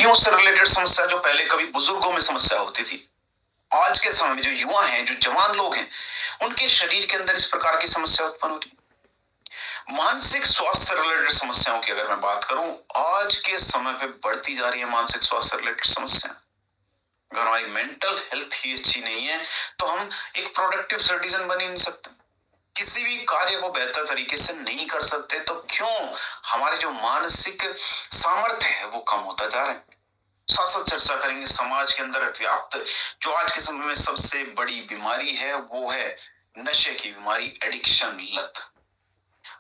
हड्डियों से रिलेटेड समस्या जो पहले कभी बुजुर्गों में समस्या होती थी, आज के समय में जो युवा हैं, जो जवान लोग हैं, उनके शरीर के अंदर इस प्रकार की समस्या उत्पन्न हो रही है। मानसिक स्वास्थ्य से रिलेटेड समस्याओं की अगर मैं बात करूं, आज के समय पे बढ़ती जा रही है मानसिक स्वास्थ्य से रिलेटेड समस्या। अगर हमारी मेंटल हेल्थ ही अच्छी नहीं है तो हम एक प्रोडक्टिव सिटीजन बन ही नहीं सकते, किसी भी कार्य को बेहतर तरीके से नहीं कर सकते। तो क्यों हमारे जो मानसिक सामर्थ्य है वो कम होता जा रहा है। साथ साथ चर्चा करेंगे समाज के अंदर व्याप्त जो आज के समय में सबसे बड़ी बीमारी है, वो है नशे की बीमारी, एडिक्शन, लत।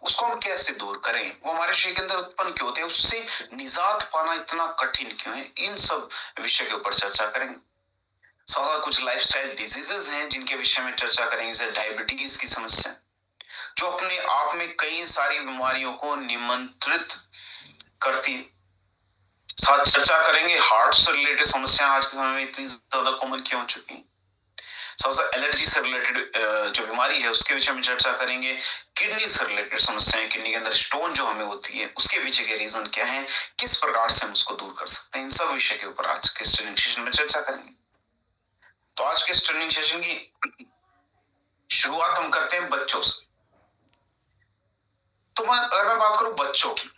उसको हम कैसे दूर करें, वो हमारे शरीर के अंदर उत्पन्न क्यों होते हैं, उससे निजात पाना इतना कठिन क्यों है, इन सब विषय के ऊपर चर्चा करेंगे। साथ साथ कुछ लाइफस्टाइल डिजीजेस हैं जिनके विषय में चर्चा करेंगे, जैसे डायबिटीज की समस्या जो अपने आप में कई सारी बीमारियों को निमंत्रित करती है। साथ चर्चा करेंगे हार्ट से रिलेटेड समस्या आज के समय में इतनी ज्यादा कॉमन क्यों हो चुकी है। साथ साथ एलर्जी से रिलेटेड जो बीमारी है उसके विषय में चर्चा करेंगे। किडनी से रिलेटेड समस्याएं, किडनी के अंदर स्टोन जो हमें होती है उसके पीछे के रीजन क्या है, किस प्रकार से हम उसको दूर कर सकते हैं, इन सब विषय के ऊपर आज के ट्रेनिंग सेशन में चर्चा करेंगे। तो आज के ट्रेनिंग सेशन की शुरुआत हम करते हैं बच्चों से। तो अगर मैं बात करूं बच्चों की,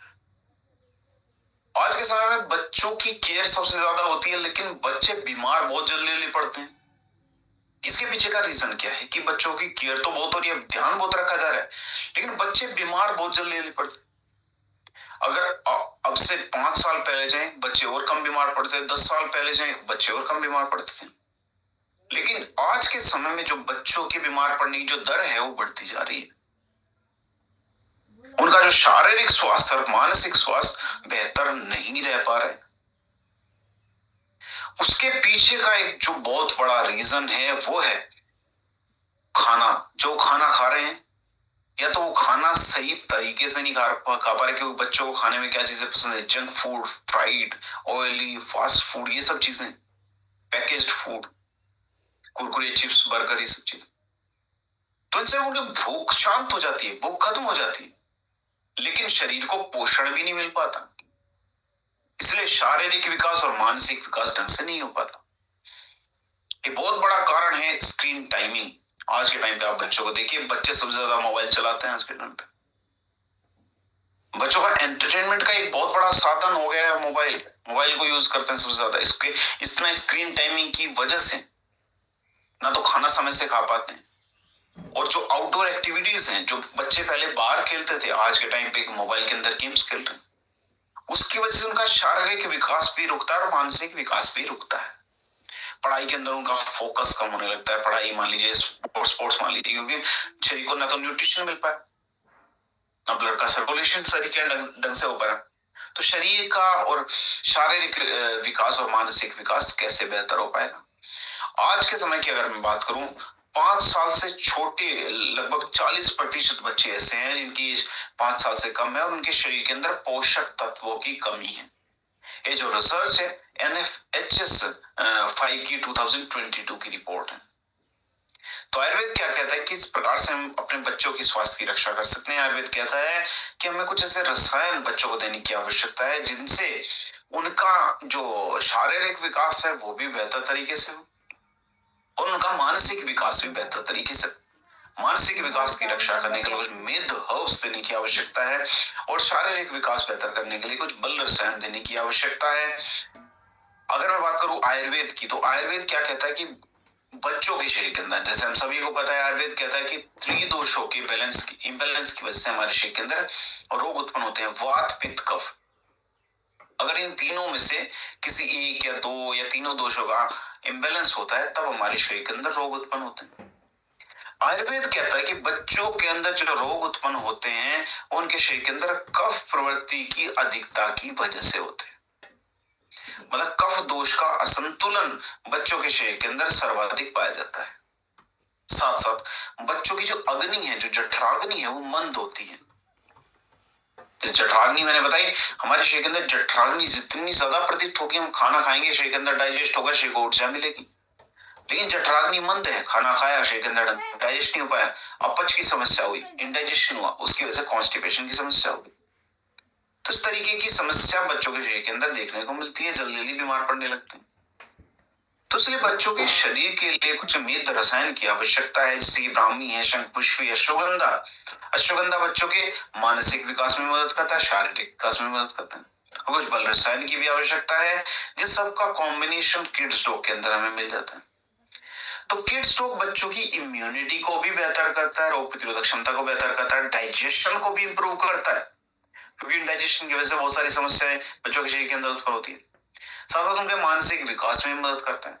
आज के समय में बच्चों की केयर सबसे ज्यादा होती है, लेकिन बच्चे बीमार बहुत जल्दी पड़ते हैं। इसके पीछे का रीजन क्या है कि बच्चों की केयर तो बहुत हो रही है, ध्यान बहुत रखा जा रहा है, लेकिन बच्चे बीमार बहुत जल्दी पड़ते हैं। अगर अब से 5 साल पहले जाएं, बच्चे और कम बीमार पड़ते थे, 10 साल पहले जाएं, बच्चे और कम बीमार पड़ते थे। लेकिन आज के समय में जो बच्चों के बीमार पड़ने की जो दर है वो बढ़ती जा रही है। उनका जो शारीरिक स्वास्थ्य और मानसिक स्वास्थ्य बेहतर नहीं रह पा रहा है। उसके पीछे का एक जो बहुत बड़ा रीजन है वो है खाना। जो खाना खा रहे हैं, या तो वो खाना सही तरीके से नहीं खा पा रहे, क्योंकि बच्चों को खाने में क्या चीजें पसंद है, junk food, fried, oily, fast food, ये सब चीजें, packaged food, Kurkure, chips, burger, ये सब चीजें। तो इनसे उनकी भूख शांत हो जाती है, भूख खत्म हो जाती है, लेकिन शरीर को पोषण भी नहीं मिल पाता, इसलिए शारीरिक विकास और मानसिक विकास ढंग से नहीं हो पाता। ये बहुत बड़ा कारण है स्क्रीन टाइमिंग। आज के टाइम पे आप बच्चों को देखिए, बच्चे सबसे ज्यादा मोबाइल चलाते हैं आज के टाइम पे। बच्चों का एंटरटेनमेंट का एक बहुत बड़ा साधन हो गया है मोबाइल। मोबाइल को यूज करते हैं सबसे ज्यादा। इसके इतना स्क्रीन टाइमिंग की वजह से ना तो खाना समय से खा पाते हैं, और जो आउटडोर एक्टिविटीज हैं, जो बच्चे पहले बाहर खेलते थे, आज के टाइम पे मोबाइल के अंदर गेम्स खेल रहे हैं। उसकी वजह से उनका शारीरिक विकास भी रुकता है और मानसिक विकास भी रुकता है। पढ़ाई के अंदर उनका फोकस कम होने लगता है। पढ़ाई मान लीजिए, स्पोर्ट्स मान लीजिए, क्योंकि शरीर को ना तो न्यूट्रिशन मिल पाए, ना ब्लड का सर्कुलेशन तरीके ढंग से हो पाए। तो शरीर का और शारीरिक विकास और मानसिक विकास कैसे बेहतर हो पाएगा। आज के समय की अगर मैं बात करूं, 5 साल से छोटे लगभग 40% बच्चे ऐसे हैं जिनकी एज 5 साल से कम है और उनके शरीर के अंदर पोषक तत्वों की कमी है। ये जो रिसर्च है NFHS 5 की 2022 की रिपोर्ट है। तो आयुर्वेद क्या कहता है कि इस प्रकार से हम अपने बच्चों की स्वास्थ्य की रक्षा कर सकते हैं। आयुर्वेद कहता है कि हमें कुछ ऐसे रसायन बच्चों को देने की आवश्यकता है जिनसे उनका जो शारीरिक विकास है वो भी बेहतर तरीके से हो और उनका मानसिक विकास भी बेहतर तरीके से। मानसिक विकास की रक्षा करने के लिए कुछ मेद हर्ब्स देने की आवश्यकता है और शारीरिक विकास बेहतर करने के लिए कुछ बल रसायन देने की आवश्यकता है। अगर मैं बात करूं आयुर्वेद की, तो आयुर्वेद क्या कहता है कि बच्चों के शरीर के अंदर, जैसे हम सभी को पता है, आयुर्वेद कहता है कि त्रिदोषों के इम्बैलेंस की वजह से हमारे शरीर के अंदर रोग उत्पन्न होते हैं, वात, पित्त, कफ। अगर इन तीनों में से किसी एक या दो या तीनों दोषों का इम्बैलेंस होता है तब हमारे शरीर के अंदर रोग उत्पन्न होते हैं। आयुर्वेद कहता है कि बच्चों के अंदर जो रोग उत्पन्न होते हैं उनके शरीर के अंदर कफ प्रवृत्ति की अधिकता की वजह से होते हैं। मतलब कफ दोष का असंतुलन बच्चों के शरीर के अंदर सर्वाधिक पाया जाता है। साथ साथ बच्चों की जो अग्नि है, जो जठराग्नि है, वो मंद होती है। इस जठराग्नि मैंने बताई, हमारे शरीर के अंदर जठराग्नि जितनी ज्यादा प्रदीप्त होगी, हम खाना खाएंगे, शरीर के अंदर डाइजेस्ट होगा, शरीर को ऊर्जा मिलेगी। लेकिन जठराग्नि मंद है, खाना खाया, शरीर के अंदर डाइजेस्ट नहीं हो पाया, अपच की समस्या हुई, इंडाइजेशन हुआ, उसकी वजह से कॉन्स्टिपेशन की समस्या हुई। तो इस तरीके की समस्या बच्चों के शरीर के अंदर देखने को मिलती है, जल्दी जल्दी बीमार पड़ने लगते हैं। तो इसलिए बच्चों के शरीर के लिए कुछ मृत रसायन की आवश्यकता है, जैसे ब्राह्मी है, शंखपुष्पी, अश्वगंधा। अश्वगंधा बच्चों के मानसिक विकास में मदद करता है, शारीरिक विकास में मदद करता है। और कुछ बल रसायन की भी आवश्यकता है, जिस सबका कॉम्बिनेशन किड्स डॉग के अंदर हमें मिल जाता है। तो किड्स डॉग बच्चों की इम्यूनिटी को भी बेहतर करता है, रोग प्रतिरोधक क्षमता को बेहतर करता है, डाइजेशन को भी इंप्रूव करता है, क्योंकि डाइजेशन की वजह से बहुत सारी समस्याएं बच्चों के शरीर के अंदर उत्पन्न होती है। साथ साथ उनके मानसिक विकास में मदद करता है,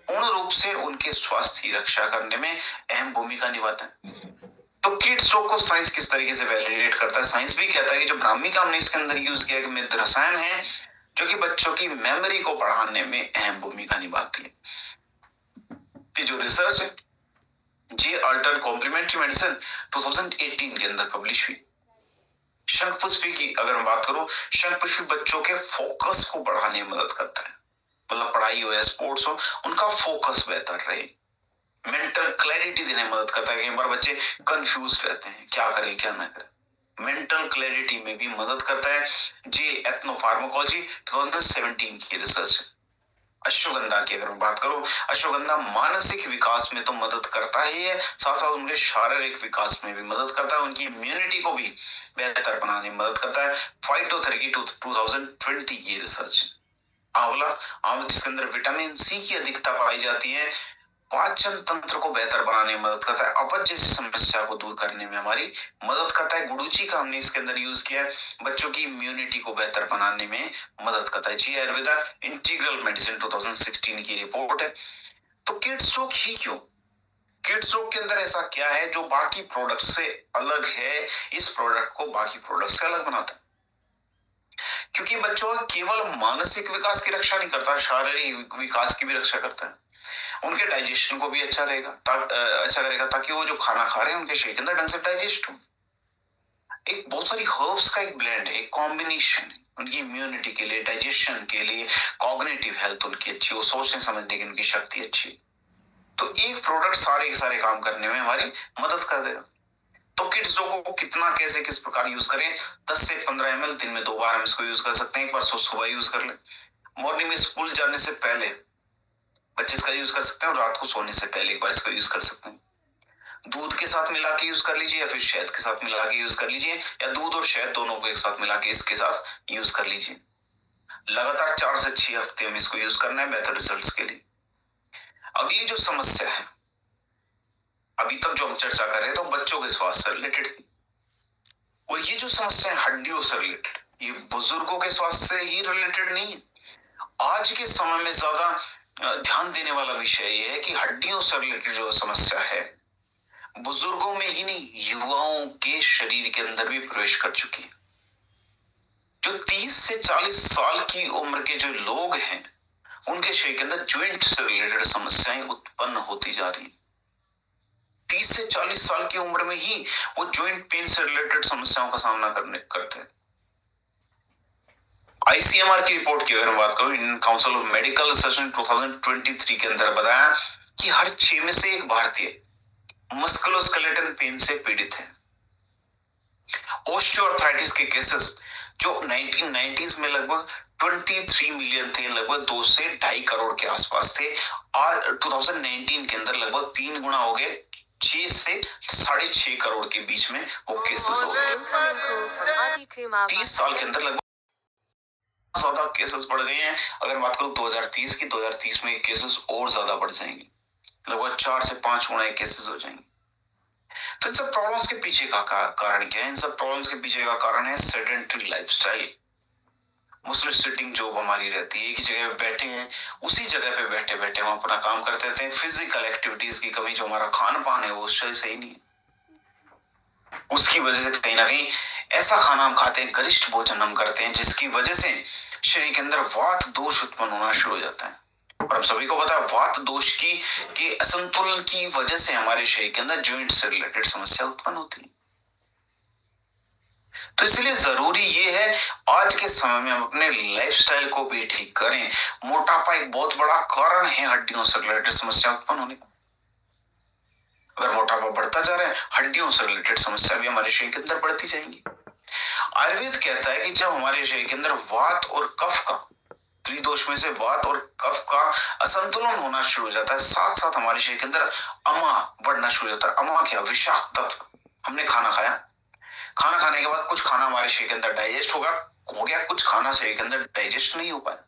पूर्ण रूप से उनके स्वास्थ्य की रक्षा करने में अहम भूमिका निभाता है। तो किड्स डॉग को साइंस किस तरीके से वैलिडेट करता है? साइंस भी कहता है कि जो ब्राह्मी का हमने इसके अंदर यूज किया मृत रसायन है, जो कि बच्चों की मेमोरी को बढ़ाने में अहम भूमिका निभाती है। जो रिसर्च है जे अल्टर कॉम्प्लीमेंट्री मेडिसिन 2018 के अंदर पब्लिश हुई। शंखपुष्पी की अगर मैं बात करूं, शंखपुष्पी बच्चों के फोकस को बढ़ाने में मदद करता है, मतलब पढ़ाई हो या स्पोर्ट्स हो, उनका फोकस बेहतर रहे, मेंटल क्लैरिटी देने में मदद करता है। कई बार बच्चे कंफ्यूज रहते हैं, क्या करें क्या ना करें, मेंटल क्लैरिटी में भी मदद करता है। जे एथनोफार्माकोलॉजी 2017 की रिसर्च है। अश्वगंधा की अगर मैं बात करूं, अश्वगंधा मानसिक विकास में तो मदद करता ही है, साथ साथ उनके शारीरिक विकास में भी मदद करता है, उनकी इम्यूनिटी को भी बेहतर बनाने में मदद करता है। फाइटोथेरेपी 2020 की रिसर्च है। आंवला, आंवला जिसके अंदर विटामिन सी की अधिकता पाई जाती है, पाचन तंत्र को बेहतर बनाने में मदद करता है, अपच जैसी समस्या को दूर करने में हमारी मदद करता है। गुडुची का हमने इसके अंदर यूज किया है, बच्चों की इम्यूनिटी को बेहतर बनाने में मदद करता है। जी आयुर्वेदा इंटीग्रल मेडिसिन 2016 की रिपोर्ट है। तो किड्स डॉग ही क्यों? किड्स डॉग के अंदर ऐसा क्या है जो बाकी प्रोडक्ट से अलग है, इस प्रोडक्ट को बाकी प्रोडक्ट से अलग बनाता है? क्योंकि बच्चों का केवल मानसिक विकास की रक्षा नहीं करता, शारीरिक विकास की भी रक्षा करता है। उनके डाइजेशन को भी अच्छा रहेगा, अच्छा करेगा, ताकि वो जो खाना खा रहे हैं उनके शरीर के अंदर ढंग से डाइजेस्ट हो। एक बहुत सारी हर्ब्स का एक ब्लेंड है, एक कॉम्बिनेशन है, उनकी इम्यूनिटी के लिए, डाइजेशन के लिए, कॉग्निटिव हेल्थ उनकी अच्छी हो, सोचने समझने की उनकी शक्ति अच्छी। तो एक प्रोडक्ट सारे के सारे काम करने में हमारी मदद कर देगा। तो किड्स डॉग को कितना, कैसे, किस प्रकार यूज करें? 10 से 15 ml दिन में 2 बार हम इसको यूज कर सकते हैं। एक बार सुबह यूज कर ले, मॉर्निंग में स्कूल जाने से पहले बच्चे इसका यूज कर सकते हैं, और रात को सोने से पहले एक बार इसको यूज कर सकते हैं। दूध के साथ मिला के यूज कर लीजिए, या फिर शहद के साथ मिला के यूज कर लीजिए, या दूध और शहद दोनों को एक साथ मिला के इसके साथ यूज कर लीजिए। लगातार 4 से 6 हफ्ते में इसको यूज करना है बेहतर रिजल्ट्स के लिए। अगली जो समस्या है, अभी तक जो हम चर्चा कर रहे हैं तो बच्चों के स्वास्थ्य से रिलेटेड थी, और ये जो समस्या है हड्डियों से रिलेटेड, ये बुजुर्गों के स्वास्थ्य से ही रिलेटेड नहीं है। आज के समय में ज्यादा ध्यान देने वाला विषय ये है कि हड्डियों से रिलेटेड जो समस्या है बुजुर्गों में ही नहीं, युवाओं के शरीर के अंदर भी प्रवेश कर चुकी है। जो 30 से 40 साल की उम्र के जो लोग हैं, उनके शरीर के अंदर ज्वाइंट से रिलेटेड समस्याएं उत्पन्न होती जा रही है। 30 से 40 साल की उम्र में ही वो ज्वाइंट पेन से रिलेटेड समस्याओं का सामना करते हैं। आईसीएमआर की रिपोर्ट की अगर मैं बात करूं, Indian council of medical research ने 2023 के अंदर बताया कि हर 6 में से एक भारतीय मस्कुलोस्केलेटल पेन से पीड़ित है। ओस्टियोआर्थराइटिस के केसेस जो 1990s में लगभग 23 मिलियन थे, लगभग 2 से 2.5 करोड़ के आसपास थे, आज 2019 के अंदर लगभग 3 गुना हो गए, 6 से 6.5 करोड़ के बीच में वो केसेस हो गए। 30 साल के अंदर लगभग ज्यादा केसेस बढ़ गए हैं। अगर बात करूं 2030 की, 2030 में केसेस और ज्यादा बढ़ जाएंगे, लगभग 4 से 5 गुना केसेस हो जाएंगे। तो इन सब प्रॉब्लम्स के पीछे का कारण क्या है? इन सब प्रॉब्लम्स के पीछे का कारण है सेडेंटरी लाइफस्टाइल। मुस्लिम सिटिंग जॉब हमारी रहती है, एक जगह पे बैठे हैं, उसी जगह पे बैठे बैठे हम अपना काम करते रहते हैं। फिजिकल एक्टिविटीज की कमी, जो हमारा खान पान है वो सही नहीं है, उसकी वजह से कहीं ना कहीं ऐसा खाना हम खाते हैं, गरिष्ठ भोजन हम करते हैं, जिसकी वजह से शरीर के अंदर वात दोष उत्पन्न होना शुरू हो जाता है। और हम सभी को पता है वात दोष के असंतुलन की वजह से हमारे शरीर के अंदर ज्वाइंट से रिलेटेड समस्या उत्पन्न होती है। तो इसलिए जरूरी ये है आज के समय में हम अपने लाइफस्टाइल को भी ठीक करें। मोटापा एक बहुत बड़ा कारण है हड्डियों से रिलेटेड समस्या उत्पन्न होने का। अगर मोटापा बढ़ता जा रहा है, हड्डियों से रिलेटेड समस्या भी हमारे शरीर के अंदर बढ़ती जाएंगी। आयुर्वेद कहता है कि जब हमारे शरीर के अंदर वात और कफ का, त्रिदोष में से वात और कफ का असंतुलन होना शुरू हो जाता है, साथ साथ हमारे शरीर के अंदर अमा बढ़ना शुरू हो जाता है। अमा क्या? विषाक्त तत्व। हमने खाना खाया, खाना खाने के बाद कुछ खाना हमारे शरीर के अंदर डाइजेस्ट हो गया, कुछ खाना शरीर के अंदर डाइजेस्ट नहीं हो पाया,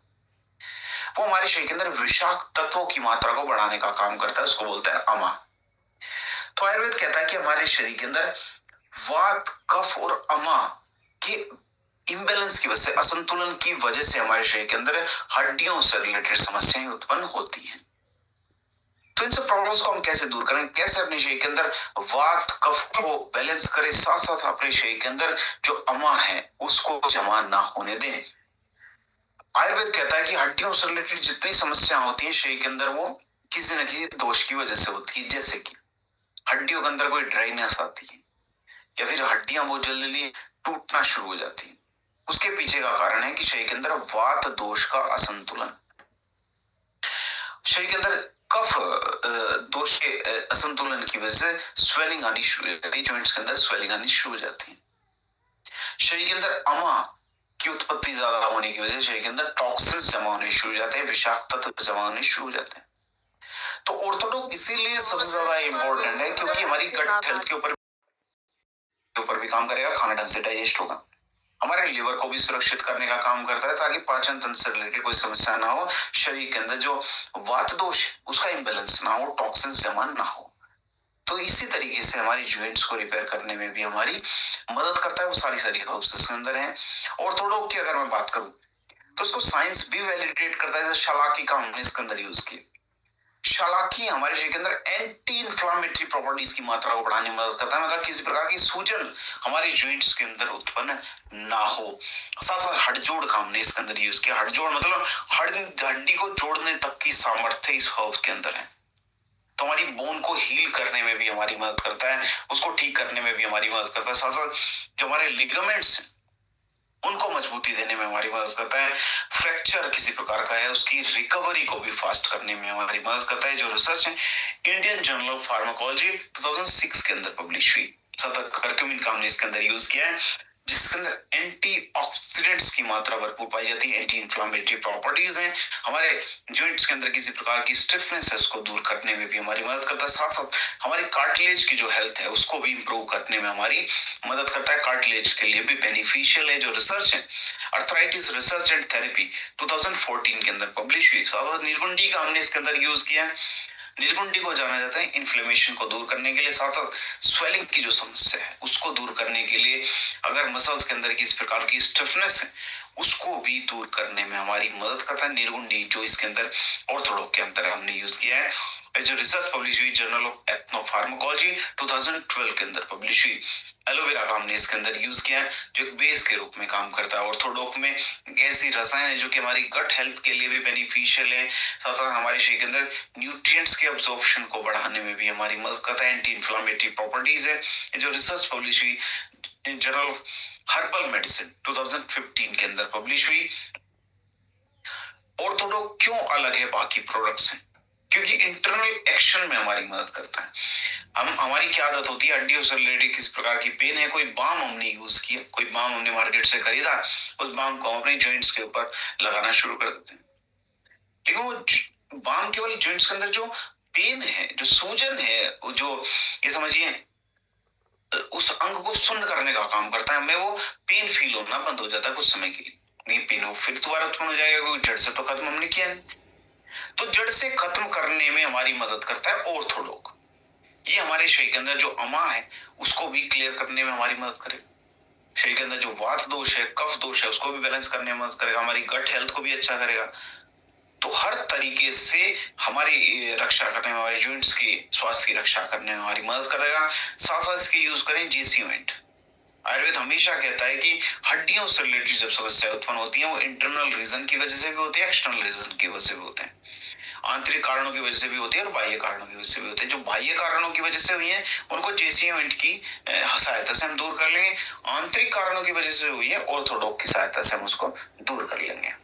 वो हमारे शरीर के अंदर विषाक्त तत्वों की मात्रा को बढ़ाने का काम करता है, उसको बोलते हैं अमा। तो आयुर्वेद कहता है कि हमारे शरीर के अंदर वात, कफ और अमा के इम्बैलेंस की वजह से, असंतुलन की वजह से हमारे शरीर के अंदर हड्डियों से रिलेटेड समस्याएं उत्पन्न होती हैं। तो इन सब प्रॉब्लम्स को हम कैसे दूर करें, कैसे अपने शरीर के अंदर वात कफ को बैलेंस करें, साथ साथ अपने शरीर के अंदर जो अमा है उसको जमा ना होने दें। आयुर्वेद कहता है कि हड्डियों से रिलेटेड जितनी समस्या होती है शरीर के अंदर, वो किसी न किसी दोष की वजह से होती है। जैसे कि हड्डियों के अंदर कोई ड्राइनेस आती है, या फिर हड्डियां बहुत जल्दी टूटना शुरू हो जाती है, उसके पीछे का कारण है कि शरीर के अंदर वात दोष का असंतुलन। शरीर के अंदर कफ दोष के असंतुलन की वजह से स्वेलिंग आनी शुरू हो जाती है, जॉइंट्स के अंदर स्वेलिंग आनी शुरू हो जाती है। शरीर के अंदर अमा की उत्पत्ति ज्यादा होने की वजह से शरीर के अंदर टॉक्सिन्स जमा होने शुरू हो जाते हैं, विषाक्त तत्व जमा होने शुरू हो जाते हैं। तो ऑर्थोडॉक्स इसीलिए सबसे ज्यादा इंपॉर्टेंट है, क्योंकि हमारी गट हेल्थ के ऊपर भी काम करेगा, खाना ढंग से डाइजेस्ट होगा, हमारे लिवर को भी सुरक्षित करने का काम करता है, ताकि पाचन तंत्र से रिलेटेड कोई समस्या ना हो, शरीर के अंदर जो वात दोष उसका इंबैलेंस ना हो, टॉक्सिन्स जमा ना हो। तो इसी तरीके से हमारी जॉइंट्स को रिपेयर करने में भी हमारी मदद करता है, वो सारी हर्ब्स इसके अंदर है। ऑर्थोडॉक्स की अगर मैं बात करूं तो इसको साइंस भी वैलिडेट करता है, जैसे शलाकी का हमने इसके अंदर यूज किया। शलाकी हमारे शरीर के अंदर एंटी इंफ्लामेटरी प्रॉपर्टीज की मात्रा को बढ़ाने में मदद करता है, मतलब किसी प्रकार की सूजन हमारे जॉइंट्स के अंदर उत्पन्न ना हो। साथ साथ हड़जोड़ का हमने इसके अंदर यूज किया। हड़जोड़ मतलब हड्डी को जोड़ने तक की सामर्थ्य इस हर्ब के अंदर है, तो हमारी बोन को हील करने में भी हमारी मदद करता है, उसको ठीक करने में भी हमारी मदद करता है। साथ साथ जो हमारे लिगामेंट्स हैं उनको मजबूती देने में हमारी मदद करता है। फ्रैक्चर किसी प्रकार का है उसकी रिकवरी को भी फास्ट करने में हमारी मदद करता है। जो रिसर्च है इंडियन जर्नल ऑफ फार्माकोलॉजी 2006 के अंदर पब्लिश हुई, कर्क्यूमिन का हमने इसके अंदर यूज किया है, जिसके अंदर एंटीऑक्सीडेंट्स की मात्रा भरपूर पाई जाती है, एंटी इंफ्लामेटरी प्रॉपर्टीज हैं, हमारे जॉइंट्स के अंदर किसी प्रकार की स्टिफनेस है उसको दूर करने में भी हमारी मदद करता है। साथ साथ हमारी कार्टिलेज की जो हेल्थ है उसको भी इंप्रूव करने में हमारी मदद करता है, कार्टिलेज के लिए भी बेनिफिशियल है। जो रिसर्च है अर्थराइटिस रिसर्च एंड थेरेपी 2014 के अंदर पब्लिश हुई। साथ साथ निर्गुंडी का हमने इसके अंदर यूज किया है। निर्गुंडी को जाना जाता है इन्फ्लेमेशन को दूर करने के लिए, साथ साथ स्वेलिंग की जो समस्या है उसको दूर करने के लिए, अगर मसल्स के अंदर किसी प्रकार की स्टिफनेस है उसको भी दूर करने में हमारी मदद करता है निर्गुंडी, जो इसके अंदर ऑर्थोडॉक्स के अंदर हमने यूज किया है। जो रिसर्च पब्लिश हुई जर्नल ऑफ एथनोफार्माकोलॉजी 2012 के अंदर पब्लिश हुई। एलोवेरा का हमने इसके अंदर यूज किया है, जो एक बेस के रूप में काम करता है। ऑर्थोडॉक्स में ऐसी रसायन है जो कि हमारी गट हेल्थ के लिए भी बेनिफिशियल है, साथ साथ हमारे शरीर के अंदर न्यूट्रिएंट्स के अब्जॉर्प्शन को बढ़ाने में भी हमारी मदद करता है, एंटी इंफ्लामेटरी प्रॉपर्टीज है। जो रिसर्च पब्लिश हुई जर्नल ऑफ हर्बल मेडिसिन 2015 के अंदर पब्लिश हुई। ऑर्थोडॉक्स क्यों अलग है बाकी प्रोडक्ट्स से? क्योंकि इंटरनल एक्शन में हमारी मदद करता है। हमारी क्या आदत होती है, हड्डियों से रिलेटेड किसी प्रकार की पेन है, कोई बाम हमने यूज किया, कोई बाम हमने मार्केट से खरीदा, उस बाम को अपने जॉइंट्स के ऊपर लगाना शुरू कर देते हैं, लेकिन वो बाम केवल जॉइंट्स के अंदर जो पेन है, जो सूजन है, जो ये समझिए उस अंग को सुन्न करने का काम करता है, हमें वो पेन फील होना बंद हो जाता है कुछ समय के लिए, नहीं पेन हो फिर दोबारा उत्पन्न हो जाएगा, क्योंकि जड़ से तो खत्म हमने किया नहीं। तो जड़ से खत्म करने में हमारी मदद करता है ऑर्थोडॉक्स। ये हमारे शरीर के अंदर जो अमा है उसको भी क्लियर करने में हमारी मदद करेगा। शरीर के अंदर जो वात दोष है, कफ दोष है, उसको भी बैलेंस करने में मदद करेगा, हमारी गट हेल्थ को भी अच्छा करेगा। तो हर तरीके से हमारी रक्षा करने में, हमारे जॉइंट्स की स्वास्थ्य की रक्षा करने में हमारी मदद करेगा। साथ साथ इसके यूज करें जेसीमेंट। आयुर्वेद हमेशा कहता है कि हड्डियों से रिलेटेड जब समस्या उत्पन्न होती है वो इंटरनल रीजन की वजह से भी होती है, एक्सटर्नल रीजन की वजह से भी होते हैं, आंतरिक कारणों की वजह से भी होती है और बाह्य कारणों की वजह से भी होते हैं। जो बाह्य कारणों की वजह से हुई है उनको जेसीमेंट की सहायता से हम दूर कर लेंगे, आंतरिक कारणों की वजह से हुई है ऑर्थोडॉक्स की सहायता से हम उसको दूर कर लेंगे।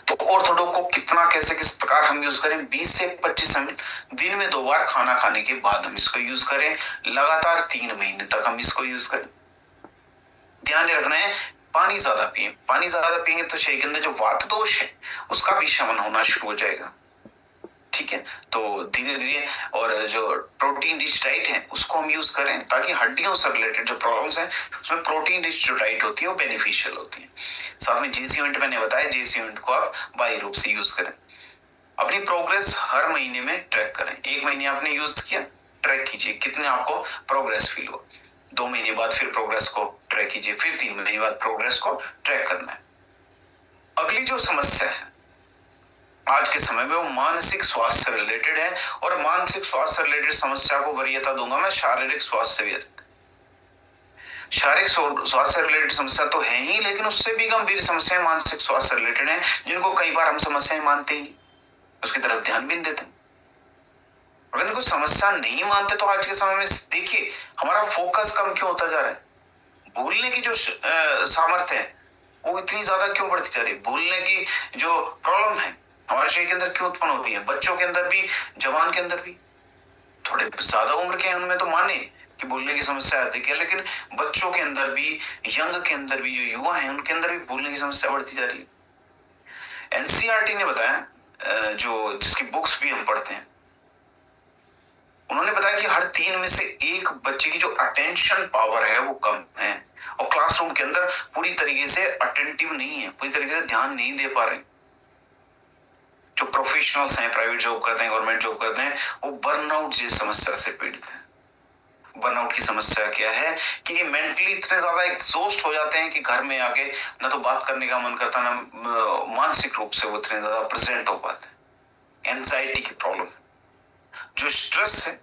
तो ऑर्थोडॉक्स को कितना, कैसे, किस प्रकार हम यूज करें? 20 से 25 ml दिन में 2 बार खाना खाने के बाद हम इसको यूज करें, लगातार 3 महीने तक हम इसको यूज करें। ध्यान ये रखना है, पानी ज्यादा पिए। पानी ज्यादा पिएंगे तो शरीर के अंदर जो वात दोष है उसका भी शमन होना शुरू हो जाएगा। ठीक है, तो धीरे धीरे, और जो प्रोटीन रिच डाइट है उसको हम यूज करें ताकि हड्डियों से रिलेटेड जो प्रॉब्लम्स हैं उसमें प्रोटीन रिच जो डाइट होती है वो बेनिफिशियल होती है। साथ में जेसीओइंट मैंने बताया, जेसीओइंट को आप बाह्य रूप से यूज करें। अपनी प्रोग्रेस हर महीने में ट्रैक करें। 1 महीने आपने यूज किया, ट्रैक कीजिए कितने आपको प्रोग्रेस फील हो। 2 महीने बाद फिर प्रोग्रेस को ट्रैक कीजिए, फिर 3 महीने बाद प्रोग्रेस को ट्रैक करना है। अगली जो समस्या है आज के समय में वो मानसिक स्वास्थ्य से रिलेटेड है, और मानसिक स्वास्थ्य से रिलेटेड समस्या को वरीयता दूंगा मैं शारीरिक स्वास्थ्य से भी अधिक। शारीरिक स्वास्थ्य से रिलेटेड समस्या तो है ही, लेकिन उससे भी गंभीर समस्याएं मानसिक स्वास्थ्य से रिलेटेड है, जिनको कई बार हम समस्याएं मानते ही, उसकी तरफ ध्यान भी नहीं देते। अगर इनको समस्या नहीं मानते तो आज के समय में देखिए हमारा फोकस कम क्यों होता जा रहा है। भूलने की जो सामर्थ्य है वो इतनी ज्यादा क्यों बढ़ती जा रही है। भूलने की जो प्रॉब्लम है हमारे शरीर के अंदर क्यों उत्पन्न होती है, बच्चों के अंदर भी, जवान के अंदर भी। थोड़े ज्यादा उम्र के हैं उनमें तो माने कि भूलने की समस्या अधिक है, लेकिन बच्चों के अंदर भी, यंग के अंदर भी, जो युवा हैं उनके अंदर भी भूलने की समस्या बढ़ती जा रही है। एनसीईआरटी ने बताया, जो जिसकी बुक्स भी हम पढ़ते हैं, उन्होंने बताया कि हर 3 में से 1 बच्चे की जो अटेंशन पावर है वो कम है, और क्लासरूम के अंदर पूरी तरीके से अटेंटिव नहीं है, पूरी तरीके से ध्यान नहीं दे पा रहे। जो प्रोफेशनल्स हैं, प्राइवेट जॉब करते हैं, गवर्नमेंट जॉब करते हैं, वो बर्नआउट जैसी समस्या से पीड़ित हैं। बर्नआउट की समस्या क्या है कि ये मेंटली इतने ज्यादा एग्जॉस्ट हो जाते हैं कि घर में आके ना तो बात करने का मन करता, ना मानसिक रूप से वो इतने ज्यादा प्रेजेंट हो पाते हैं। एंजाइटी की प्रॉब्लम, जो स्ट्रेस है,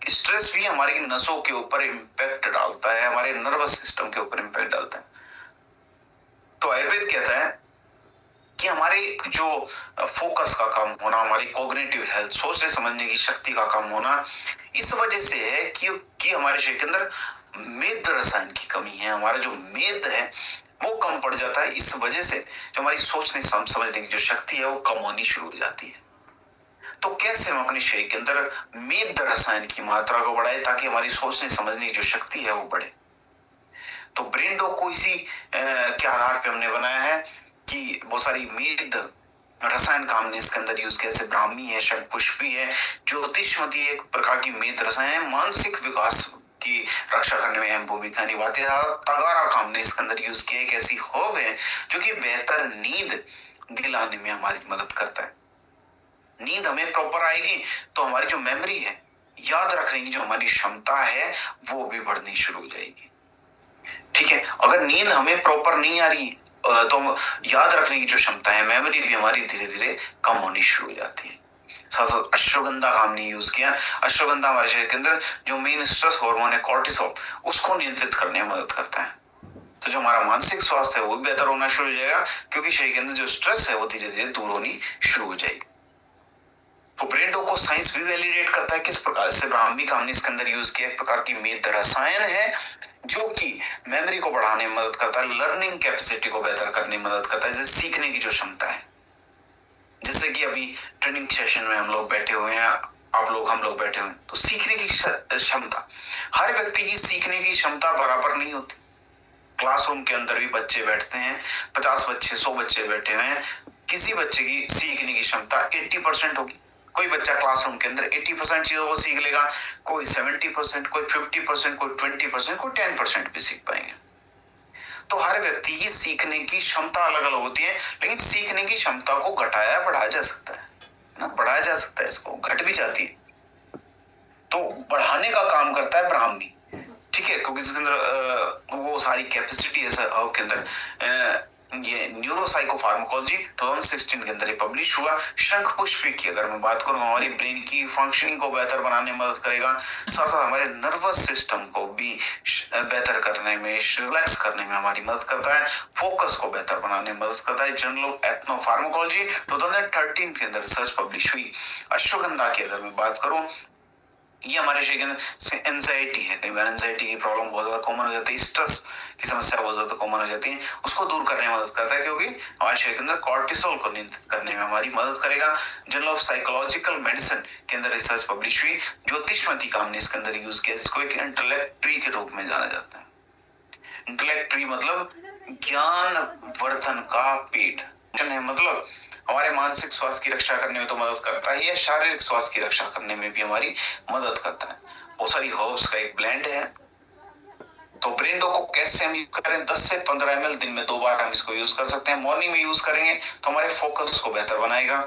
स्ट्रेस भी हमारी नसों के ऊपर इंपैक्ट डालता है, हमारे नर्वस सिस्टम के ऊपर इंपैक्ट डालता है। तो आयुर्वेद कहता है कि हमारे जो फोकस का कम होना, हमारी कॉग्निटिव हेल्थ, सोचने समझने की शक्ति का कम होना, इस वजह से है कि हमारे शरीर के अंदर मेद रसायन की कमी है। हमारा जो मेद है वो कम पड़ जाता है। इस वजह से जो हमारी सोचने समझने की जो शक्ति है वो कम होनी शुरू हो जाती है। तो कैसे हम अपने शरीर के अंदर मेद रसायन की मात्रा को बढ़ाएं ताकि हमारी सोचने समझने की जो शक्ति है वो बढ़े। तो ब्रेन डॉग को इसी के आधार पे हमने बनाया है कि बहुत सारी मेद रसायन का हमने इसके अंदर यूज किया, जैसे ब्राह्मी है, शंखपुष्पी है, ज्योतिषमती एक प्रकार की मेद रसायन है, मानसिक विकास की रक्षा करने में अहम भूमिका निभाती है। तगारा का हमने इसके अंदर यूज किया, एक ऐसी हर्ब है जो कि बेहतर नींद दिलाने में हमारी मदद करता है। नींद हमें प्रॉपर आएगी तो हमारी जो मेमोरी है, याद रखने की जो हमारी क्षमता है वो भी बढ़नी शुरू हो जाएगी। ठीक है, अगर नींद हमें प्रॉपर नहीं आ रही तो याद रखने की जो क्षमता है, मेमोरी भी हमारी धीरे धीरे कम होनी शुरू हो जाती है। साथ साथ अश्वगंधा का हमने यूज किया। अश्वगंधा हमारे शरीर के अंदर जो मेन स्ट्रेस हार्मोन है कॉर्टिसोल, उसको नियंत्रित करने में मदद करता है। तो जो हमारा मानसिक स्वास्थ्य है वो भी बेहतर होना शुरू हो जाएगा, क्योंकि शरीर के अंदर जो स्ट्रेस है वो धीरे धीरे दूर होनी शुरू हो जाएगी। तो ब्रेन डॉग को साइंस भी वैलिडेट करता है किस प्रकार से। ब्राह्मी का हमने इसके अंदर यूज किया, एक प्रकार की मेद रसायन है जो कि मेमोरी को बढ़ाने में मदद करता है, लर्निंग कैपेसिटी को बेहतर करने में मदद करता है, जैसे सीखने की जो क्षमता है। जैसे कि अभी ट्रेनिंग सेशन में हम लोग बैठे हुए हैं, आप लोग, हम लोग बैठे हुए हैं, तो सीखने की क्षमता, हर व्यक्ति की सीखने की क्षमता बराबर नहीं होती। क्लासरूम के अंदर भी बच्चे बैठते हैं, 50 बच्चे, 100 बच्चे बैठे हुए हैं, किसी बच्चे की सीखने की क्षमता 80% होगी। कोई बच्चा क्लासरूम के अंदर 80% चीजों को सीख लेगा, कोई 70%, कोई 50%, कोई 20%, कोई 10% भी सीख पाएंगे। तो हर व्यक्ति की सीखने की क्षमता अलग अलग होती है, लेकिन सीखने की क्षमता को घटाया बढ़ाया जा सकता है ना, बढ़ाया जा सकता है, इसको घट भी जाती है। तो बढ़ाने का काम करता है ब्राह्मी। ठीक है, क्योंकि इसके अंदर वो सारी कैपेसिटी है हर्ब के अंदर। ये न्यूरोसाइकोफार्माकोलॉजी 2016 के अंदर पब्लिश हुआ। शंखपुष्पी की अगर मैं बात करूं, हमारी ब्रेन की फंक्शनिंग को बेहतर बनाने में मदद करेगा, साथ साथ हमारे नर्वस सिस्टम को भी बेहतर करने में, रिलैक्स करने में हमारी मदद करता है, फोकस को बेहतर बनाने में मदद करता है। जर्नल ऑफ एथनोफार्माकोलॉजी 2013 के अंदर रिसर्च पब्लिश हुई। अश्वगंधा की अगर मैं बात करूं, ये हमारे शरीर के अंदर एंजाइटी है, कई बार एंजाइटी की प्रॉब्लम बहुत ज्यादा कॉमन हो जाती है, स्ट्रेस की समस्या बहुत ज्यादा कॉमन हो जाती है, उसको दूर करने में मदद करता है, क्योंकि हमारे शरीर के अंदर कॉर्टिसोल को नियंत्रित करने में हमारी मदद करेगा। जर्नल ऑफ साइकोलॉजिकल मेडिसिन के अंदर रिसर्च पब्लिश हुई। ज्योतिषमती का हमने इसके अंदर यूज किया, जिसको एक इंटेलेक्ट्री के रूप में जाना जाता है। इंटेलेक्ट ट्री मतलब ज्ञान वर्धन का पेड़ है, मतलब हमारे मानसिक स्वास्थ्य की रक्षा करने में तो मदद करता है, या शारीरिक स्वास्थ्य की रक्षा करने में भी हमारी मदद करता है। बहुत सारी हर्ब्स का एक ब्लेंड है। तो ब्रेन डॉग को कैसे हम यूज करें? 10 से 15 ml दिन में 2 बार हम इसको यूज कर सकते हैं। मॉर्निंग में यूज करेंगे तो हमारे फोकस को बेहतर बनाएगा।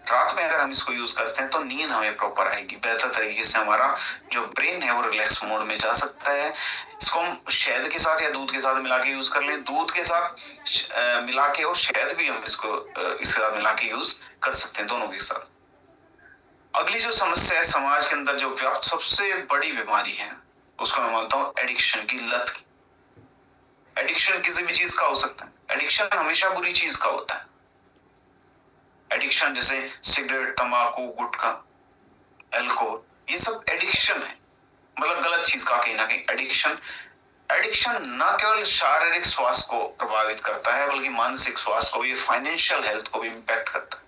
रात में अगर हम इसको यूज करते हैं तो नींद हमें प्रॉपर आएगी, बेहतर तरीके से हमारा जो ब्रेन है वो रिलैक्स मोड में जा सकता है। इसको हम शहद के साथ या दूध के साथ मिला के यूज कर लें। दूध के साथ मिला के और शहद भी हम इसको इसके साथ मिला के यूज कर सकते हैं, दोनों के साथ। अगली जो समस्या है समाज के अंदर जो व्याप्त सबसे बड़ी बीमारी है, उसको मैं मानता हूं एडिक्शन की, लत की। एडिक्शन किसी भी चीज का हो सकता है। एडिक्शन हमेशा बुरी चीज का होता है। एडिक्शन जैसे सिगरेट, तंबाकू, गुटखा, अल्कोहल, ये सब एडिक्शन है, मतलब गलत चीज का कहीं ना कहीं एडिक्शन। एडिक्शन न केवल शारीरिक स्वास्थ्य को प्रभावित करता है बल्कि मानसिक स्वास्थ्य को भी, फाइनेंशियल हेल्थ को भी इंपैक्ट करता है।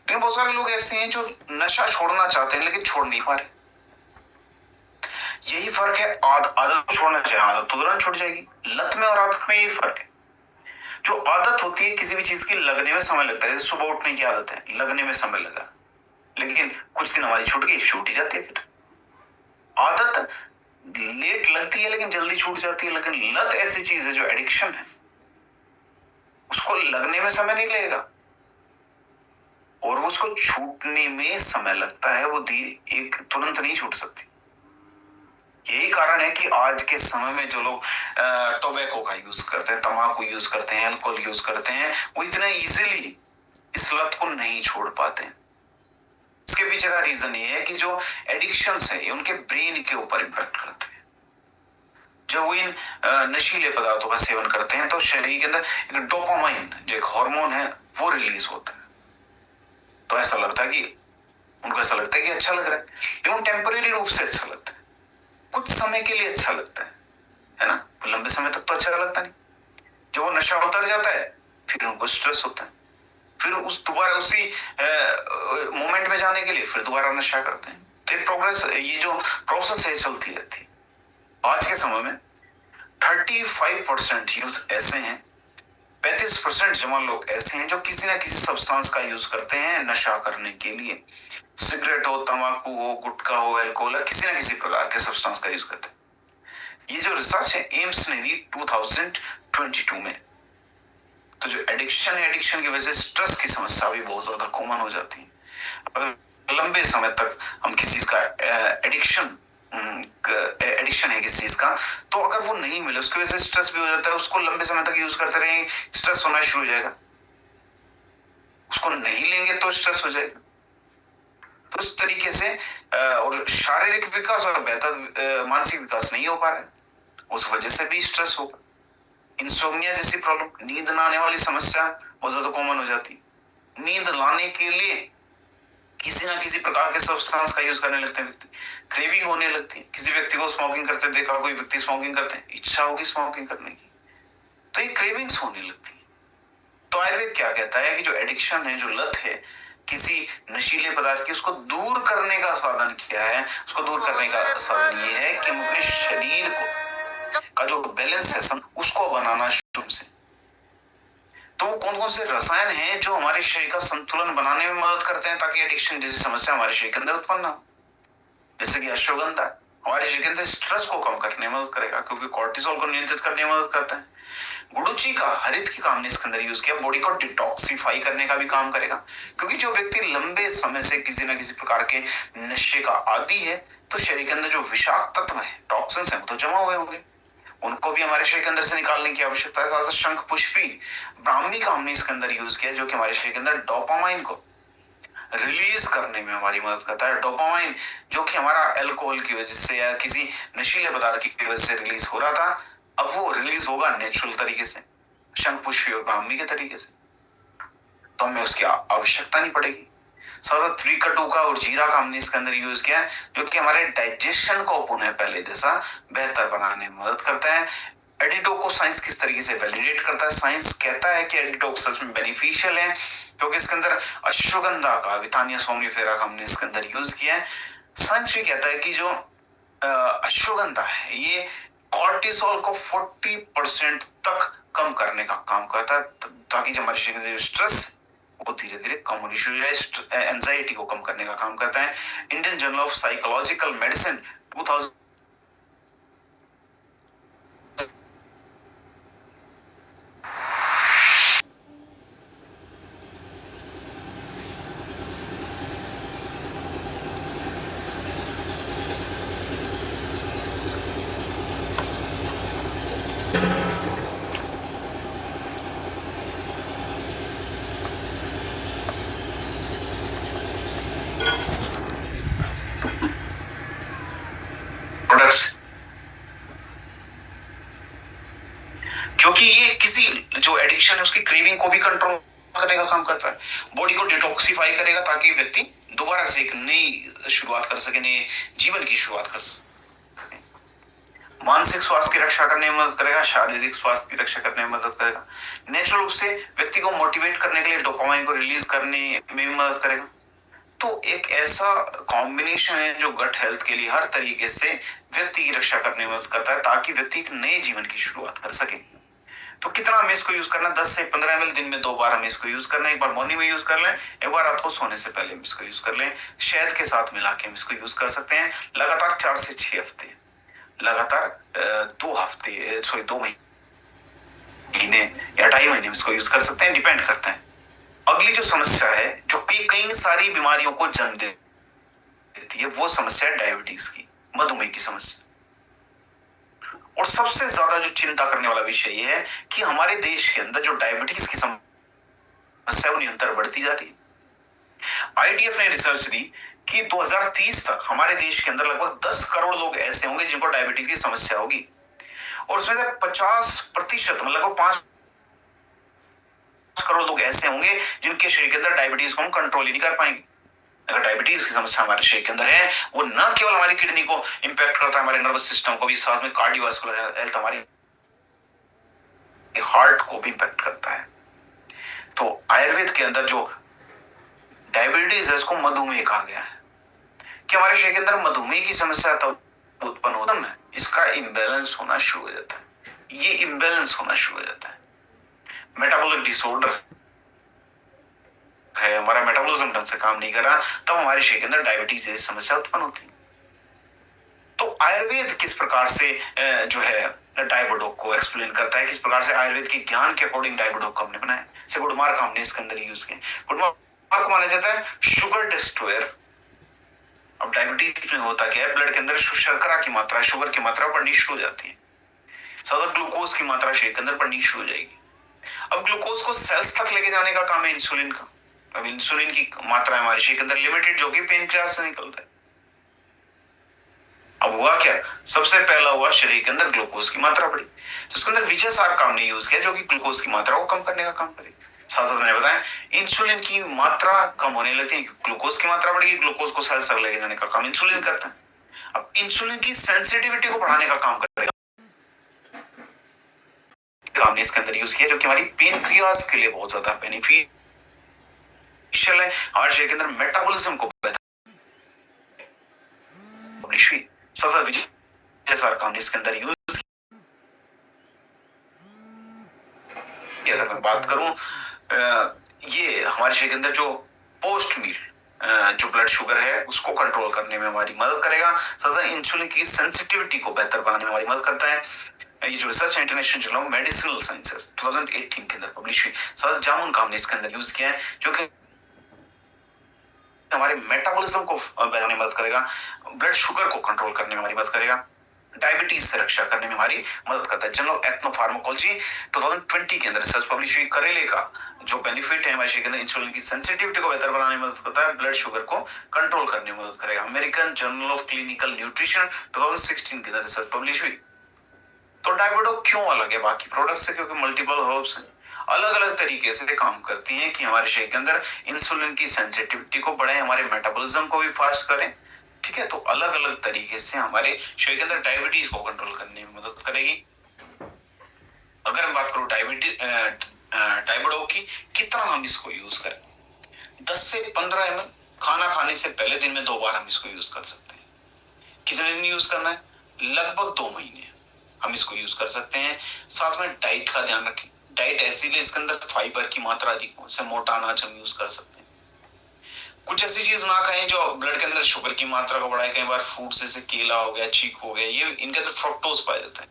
लेकिन बहुत सारे लोग ऐसे हैं जो नशा छोड़ना चाहते हैं लेकिन छोड़ नहीं पा रहे। यही फर्क है। आदत छोड़ना चाहिए, आदत तो तुरंत छूट जाएगी। लत में और आदत में यही फर्क है। जो आदत होती है किसी भी चीज की, लगने में समय लगता है। जैसे सुबह उठने की आदत है, लगने में समय लगा, लेकिन कुछ दिन हमारी छूट गई, छूट ही जाती है। फिर आदत लेट लगती है लेकिन जल्दी छूट जाती है। लेकिन लत ऐसी चीज है जो एडिक्शन है, उसको लगने में समय नहीं लगेगा और उसको छूटने में समय लगता है। वो एक तुरंत नहीं छूट सकती। यही कारण है कि आज के समय में जो लोग टोबैको का यूज करते हैं, तंबाकू यूज करते हैं, अल्कोहल यूज करते हैं, वो इतना इजीली इस लत को नहीं छोड़ पाते हैं। इसके पीछे का रीजन ये है कि जो एडिक्शंस है ये उनके ब्रेन के ऊपर इम्पैक्ट करते हैं। जब वो इन नशीले पदार्थों का सेवन करते हैं तो शरीर के अंदर एक डोपामाइन जो एक हार्मोन है वो रिलीज होता है। तो ऐसा लगता है कि उनको ऐसा लगता है कि अच्छा लग रहा है, लेकिन टेम्परेरी रूप से अच्छा लगता है, कुछ समय के लिए अच्छा लगता है ना? लंबे समय तक तो अच्छा लगता नहीं। जब वो नशा उतर जाता है फिर उनको स्ट्रेस होता है, फिर उस दोबारा उसी मोमेंट में जाने के लिए फिर दोबारा नशा करते हैं। तो ये जो प्रोसेस है चलती रहती है। आज के समय में 35% यूथ ऐसे हैं, 35% जवान लोग ऐसे हैं जो किसी ना किसी सब्सटेंस का यूज करते हैं नशा करने के लिए। सिगरेट हो, तंबाकू हो, गुटखा हो, अल्कोहल हो, किसी ना किसी प्रकार के सब्सटेंस का यूज करते हैं। ये जो रिसर्च है एम्स ने दी 2022 में। तो जो एडिक्शन है, एडिक्शन की वजह से स्ट्रेस की समस्या भी बहुत ज्यादा कॉमन हो जाती है। अगर लंबे समय तक हम किसी चीज का एडिक्शन है किसी चीज का, तो अगर वो नहीं मिले उसकी वजह से स्ट्रेस भी हो जाता है। उसको लंबे समय तक यूज करते रहेंगे, स्ट्रेस होना शुरू हो जाएगा। उसको नहीं लेंगे तो स्ट्रेस हो जाएगा। तो इस तरीके से और शारीरिक विकास और बेहतर मानसिक विकास नहीं हो पा रहा है, उस वजह से भी स्ट्रेस होगा। इंसोम्निया जैसी प्रॉब्लम, नींद ना आने वाली समस्या बहुत ज्यादा कॉमन हो जाती है। नींद लाने के लिए किसी ना किसी प्रकार के सब्सटेंस का यूज करने लगते हैं व्यक्ति, क्रेविंग होने लगती है। किसी व्यक्ति को स्मोकिंग करते देखा, कोई व्यक्ति स्मोकिंग करते हैं, इच्छा होगी स्मोकिंग करने की, तो ये क्रेविंग्स होने लगती है। तो आयुर्वेद क्या कहता है कि जो एडिक्शन है, जो लत है किसी नशीले पदार्थ की, उसको दूर करने का साधन क्या है? उसको दूर करने का साधन ये है कि हम अपने शरीर का जो बैलेंस है उसको बनाना शुरू से। तो कौन कौन से रसायन हैं जो हमारे शरीर का संतुलन बनाने में मदद करते हैं ताकि एडिक्शन जैसी समस्या हमारे शरीर के अंदर उत्पन्न हो? जैसे कि अश्वगंधा हमारे शरीर के अंदर स्ट्रेस को कम करने में मदद करेगा क्योंकि कॉर्टिसोल को नियंत्रित करने में मदद करता है। गुड़ुची का हरित के काम ने इसके अंदर यूज किया, बॉडी को डिटॉक्सिफाई करने का भी काम करेगा। क्योंकि जो व्यक्ति लंबे समय से किसी ना किसी प्रकार के नशे का आदी है तो शरीर के अंदर जो विषाक्त तत्व है, टॉक्सिन्स है, वो तो जमा हुए होंगे, उनको भी हमारे शरीर के अंदर से निकालने की आवश्यकता है। साथ शंख पुष्पी ब्राह्मी का हमने इसके अंदर यूज किया जो कि हमारे शरीर के अंदर डोपामाइन को रिलीज करने में हमारी मदद करता है। डोपामाइन जो कि हमारा अल्कोहल की वजह से या किसी नशीले पदार्थ की वजह से रिलीज हो रहा था, अब वो रिलीज होगा नेचुरल तरीके से, शंख पुष्पी और ब्राह्मी के तरीके से, तो हमें उसकी आवश्यकता नहीं पड़ेगी। साथ त्रिकटु का और जीरा का हमने इसके अंदर यूज किया जो कि हमारे डाइजेशन को पुनः पहले जैसा बेहतर बनाने में मदद करता है। एडिटोक को साइंस किस तरीके से वैलिडेट करता है? साइंस कहता है कि एडिटोक सच में बेनिफिशियल है क्योंकि इसके अंदर अश्वगंधा का, विथानिया सोमनिफेरा का हमने इसके अंदर यूज किया है। साइंस भी कहता है कि जो अश्वगंधा है ये कॉर्टिसोल को 40% तक कम करने का काम करता है, ताकि जो हमारे शरीर में जो स्ट्रेस वो धीरे धीरे कम होनी शुरू हो जाए। एंजाइटी को कम करने का काम करता है। Indian journal of psychological medicine 2000 products, क्योंकि ये किसी जो एडिक्शन है उसकी क्रेविंग को भी कंट्रोल करने का काम करता है, बॉडी को डिटॉक्सिफाई करेगा ताकि व्यक्ति दोबारा से एक नई शुरुआत कर सके, नए जीवन की शुरुआत कर सके। मानसिक स्वास्थ्य की रक्षा करने में मदद करेगा, शारीरिक स्वास्थ्य की रक्षा करने में मदद करेगा। नेचुरल रूप से व्यक्ति को मोटिवेट करने के लिए डोपामाइन को रिलीज करने में भी मदद करेगा। तो एक ऐसा कॉम्बिनेशन है जो गट हेल्थ के लिए हर तरीके से व्यक्ति की रक्षा करने में मदद करता है, ताकि व्यक्ति एक नए जीवन की शुरुआत कर सके। तो कितना हमें इसको यूज करना, 10 से 15 ml दिन में 2 बार हमें इसको यूज करना है। एक बार मॉर्निंग में यूज कर लें, एक बार रात को सोने से पहले हम इसको यूज कर लें। शहद के साथ मिला के हम इसको यूज कर सकते हैं लगातार 4 से 6 हफ्ते, लगातार 2 हफ्ते, सॉरी 2 महीने या 2.5 महीने में इसको यूज कर सकते हैं, डिपेंड करता है। अगली जो समस्या है जो कई सारी बीमारियों को जन्म देती है, वो समस्या है डायबिटीज की, मधुमेह की समस्या। और सबसे ज्यादा जो चिंता करने वाला विषय ये है कि हमारे देश के अंदर जो डायबिटीज की समस्या वो निरंतर बढ़ती जा रही है। आईडीएफ ने रिसर्च दी कि 2030 तक हमारे देश के अंदर लगभग 10 करोड़ लोग ऐसे होंगे जिनको डायबिटीज की समस्या होगी, और उसमें से 50% मतलब 5 करोड़ लोग ऐसे होंगे जिनके शरीर के अंदर डायबिटीज को हम कंट्रोल ही नहीं कर पाएंगे। अगर डायबिटीज की समस्या हमारे शरीर के अंदर है, वो न केवल हमारी किडनी को इंपैक्ट करता है, हमारे नर्वस सिस्टम को भी, साथ में कार्डियोवास्कुलर हेल्थ, हमारी हार्ट को भी इंपैक्ट करता है। तो आयुर्वेद के अंदर जो डायबिटीज है इसको मधुमेह कहा गया है, कि हमारे शरीर के अंदर मधुमेह की समस्या तब उत्पन्न होता है इसका इम्बैलेंस होना शुरू हो जाता है। ये इम्बैलेंस होना शुरू हो जाता है, मेटाबॉलिक डिसऑर्डर है, हमारा मेटाबॉलिज्म ढंग से काम नहीं कर रहा, तब हमारे शरीर के अंदर डायबिटीज जैसी समस्या उत्पन्न होती है। तो आयुर्वेद किस प्रकार से जो है डायबिटोक को एक्सप्लेन करता है, किस प्रकार से आयुर्वेद के ज्ञान के अकॉर्डिंग डायबिटोक को हमने बनाया। जैसे गुडमार्क हमने इसके अंदर यूज किया। गुडमार्क को माना जाता है शुगर डिस्ट्रॉयर। अब डायबिटीज में होता क्या है, ब्लड के अंदर शर्करा की मात्रा, शुगर की मात्रा बढ़नी शुरू हो जाती है, ज्यादा ग्लूकोज की मात्रा शरीर के अंदर बढ़नी शुरू हो जाएगी। अब ग्लूकोज को सेल्स तक लेके जाने का काम है इंसुलिन का। अब इंसुलिन की मात्रा हमारे शरीर के अंदर लिमिटेड, जो कि पेनक्रियास से निकलता है। अब हुआ क्या, सबसे पहला हुआ शरीर के अंदर ग्लूकोज की मात्रा बढ़ी, तो उसके अंदर विजय सार का हमने यूज किया, जो कि ग्लूकोज की मात्रा को कम करने का काम करेगी। साथ साथ मैंने बताया इंसुलिन की मात्रा कम होने लगती है, ग्लूकोज की मात्रा बढ़ेगी, ग्लूकोज को सेल्स तक लेके जाने का काम इंसुलिन करता है। अब इंसुलिन की सेंसिटिविटी को बढ़ाने का काम करेगा, हमने इसके अंदर यूज किया, जो कि हमारी पेनक्रियास के लिए बहुत ज्यादा बेनिफिशियल है, हमारे शरीर के अंदर मेटाबॉलिज्म को बेहतर पब्लिश हुई। साथ विजय सार का हमने इसके अंदर यूज। अगर मैं बात करूं, ये हमारे शरीर के अंदर जो पोस्ट मील जो ब्लड शुगर है उसको कंट्रोल करने में हमारी मदद करेगा, साथ इंसुलिन की सेंसिटिविटी को बेहतर बनाने में हमारी मदद करता है। ये जो रिसर्च है international journal of medicinal sciences 2018 के अंदर पब्लिश हुई। साथ जामुन का हमने इसके अंदर यूज किया है, जो कि हमारे मेटाबॉलिज्म को बढ़ाने में मदद करेगा, ब्लड शुगर को कंट्रोल करने में हमारी मदद करेगा, डायबिटीज से रक्षा करने में हमारी मदद करता है। जर्नल ऑफ एथनोफार्माकोलॉजी 2020 के अंदर रिसर्च पब्लिश हुई। करेले का जो बेनिफिट है हमारे शरीर के अंदर इंसुलिन की सेंसिटिविटी को बेहतर बनाने में मदद करता है, ब्लड शुगर को कंट्रोल करने में मदद करेगा। American journal of clinical nutrition 2016 के अंदर रिसर्च पब्लिश हुई। तो डायबिटोक क्यों अलग है बाकी प्रोडक्ट से, क्योंकि मल्टीपल हर्ब्स अलग अलग तरीके से काम करती हैं कि हमारे शरीर के अंदर इंसुलिन की सेंसिटिविटी को बढ़ाएं, हमारे मेटाबॉलिज्म को भी फास्ट करें। ठीक है, तो अलग अलग तरीके से हमारे शरीर के अंदर डायबिटीज को कंट्रोल करने में मदद करेगी। अगर हम बात करूं डायबिटोक की, कितना हम इसको यूज करें, 10 से 15 ml खाना खाने से पहले दिन में 2 बार हम इसको यूज कर सकते हैं। कितने दिन यूज करना है, लगभग 2 महीने। हम इसको यूज कर सकते हैं। साथ में डाइट का ध्यान रखें, डाइट ऐसी ले इसके अंदर फाइबर की मात्रा अधिक हो, जैसे मोटा अनाज हम यूज कर सकते हैं। कुछ ऐसी चीज ना खाएं जो ब्लड के अंदर शुगर की मात्रा को बढ़ाए। कई बार फ्रूट जैसे केला हो गया, चीकू हो गया, ये इनके अंदर फ्रक्टोज पाया जाता है,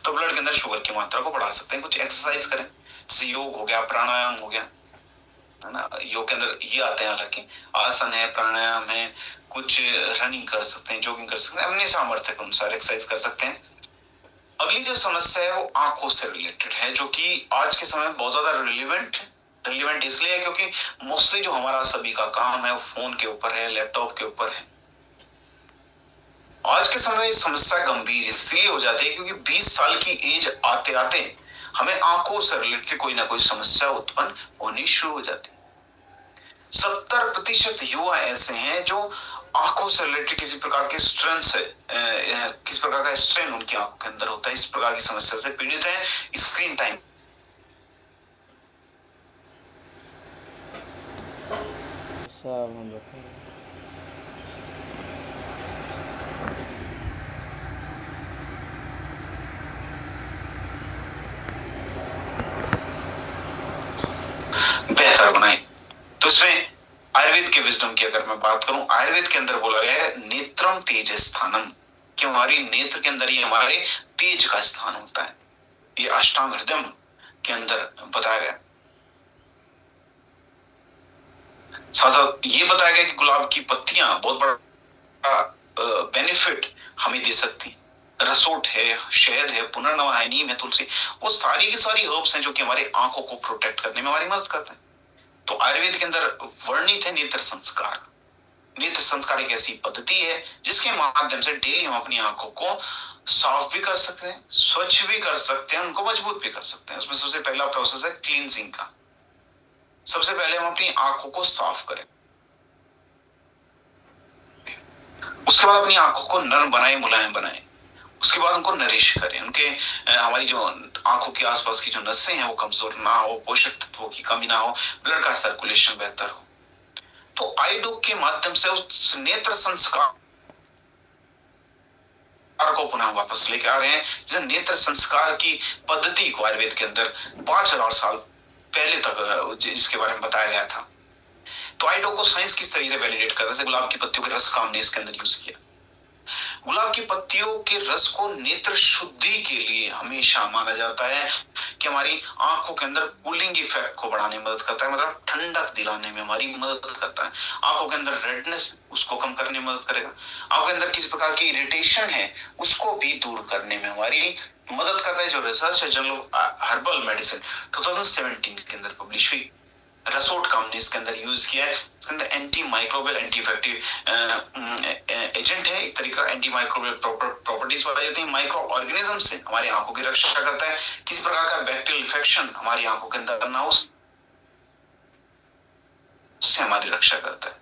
तो ब्लड के अंदर शुगर की मात्रा को बढ़ा सकते हैं। कुछ एक्सरसाइज करें, जैसे योग हो गया, प्राणायाम हो गया, है ना। योग के अंदर ये आते हैं, हालांकि आसन है, प्राणायाम है, कुछ रनिंग कर सकते हैं, जॉगिंग कर सकते हैं, अपने सामर्थ्य के अनुसार एक्सरसाइज कर सकते हैं। अगली जो समस्या है वो आंखों से रिलेटेड है, जो कि आज के समय में बहुत ज्यादा रिलेवेंट है। रिलेवेंट इसलिए है क्योंकि मोस्टली जो हमारा सभी का काम है वो फोन के ऊपर है, लैपटॉप के ऊपर है। आज के समय समस्या गंभीर इसलिए हो जाती है क्योंकि 20 साल की एज आते आते हमें आंखों से रिलेटेड कोई ना कोई समस्या उत्पन्न होनी शुरू हो जाती है। 70% युवा ऐसे हैं जो आंखों से रिलेटेड किसी प्रकार के स्ट्रेन से किसी प्रकार का स्ट्रेन उनकी आंखों के अंदर होता है, इस प्रकार की समस्या से पीड़ित है। स्क्रीन टाइम बेहतर बनाए। तो इसमें आयुर्वेद के विजडम की अगर मैं बात करूं, आयुर्वेद के अंदर बोला गया है नेत्रम तेज स्थानम, कि हमारी नेत्र के अंदर ही हमारे तेज का स्थान होता है। ये अष्टांग हृदय के अंदर बताया गया। साथ साथ ये बताया गया कि गुलाब की पत्तियां बहुत बड़ा बेनिफिट हमें दे सकती हैं। रसोट है, शहद है, पुनर्नवा है, नीम है, तुलसी, वो सारी की सारी हर्ब्स हैं जो कि हमारे आंखों को प्रोटेक्ट करने में हमारी मदद करते हैं। तो आयुर्वेद के अंदर वर्णित है नेत्र संस्कार। नेत्र संस्कार एक ऐसी पद्धति है जिसके माध्यम से डेली हम अपनी आंखों को साफ भी कर सकते हैं, स्वच्छ भी कर सकते हैं, उनको मजबूत भी कर सकते हैं। उसमें सबसे पहला प्रोसेस है क्लींजिंग का। सबसे पहले हम अपनी आंखों को साफ करें, उसके बाद अपनी आंखों को नरम बनाए, मुलायम बनाए, उसके बाद उनको नरिश करें। उनके हमारी जो आंखों के आसपास की जो नसें हैं वो कमजोर ना हो, पोषक तत्वों की कमी ना हो, ब्लड का सर्कुलेशन बेहतर हो। तो आई डॉग के माध्यम से उस नेत्र संस्कार को पुनः वापस लेके आ रहे हैं। जैसे नेत्र संस्कार की पद्धति को आयुर्वेद के अंदर 5000 साल पहले तक इसके बारे में बताया गया था। तो आई डॉग को साइंस किस तरीके से वैलिडेट करता है, जैसे गुलाब की पत्तियों के रस का हमने इसके अंदर यूज किया। गुलाब की पत्तियों के रस को नेत्र शुद्धि के लिए हमेशा माना जाता है कि हमारी आंखों के अंदर कूलिंग इफेक्ट को बढ़ाने में मदद करता है, मतलब ठंडक दिलाने में हमारी मदद करता है। आंखों के अंदर रेडनेस उसको कम करने में मदद करेगा। आंखों के अंदर किसी प्रकार की इरिटेशन है उसको भी दूर करने में हमारी मदद करता है। जो रिसर्च है जर्नल हर्बल मेडिसिन 2017 के अंदर पब्लिश हुई, रसोट का हमने इसके अंदर यूज किया है। इसके अंदर anti microbial anti effective agent है, एक तरीका एंटी माइक्रोबियल प्रॉपर्टीज पाई जाती है। माइक्रो ऑर्गेनिज्म से हमारी आंखों की रक्षा करता है, किसी प्रकार का बैक्टीरियल इन्फेक्शन हमारी आंखों के अंदर ना हो उससे हमारी रक्षा करता है।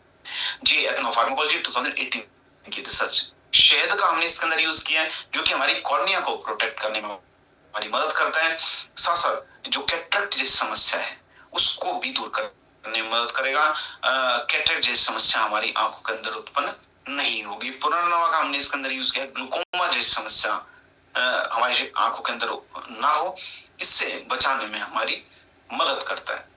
जी एथनोफार्माकोलॉजी 2018 की रिसर्च। शहद का हमने इसके अंदर यूज किया है जो कि हमारी कॉर्निया को प्रोटेक्ट करने में हमारी मदद करता है। साथ साथ जो कैटरेक्ट जैसी समस्या है उसको भी दूर करने में मदद करेगा। कैटरेक्ट जैसी समस्या हमारी आंखों के अंदर उत्पन्न नहीं होगी। पुनर्नवा का हमने इसके अंदर यूज किया। ग्लूकोमा जैसी समस्या हमारी आंखों के अंदर ना हो, इससे बचाने में हमारी मदद करता है।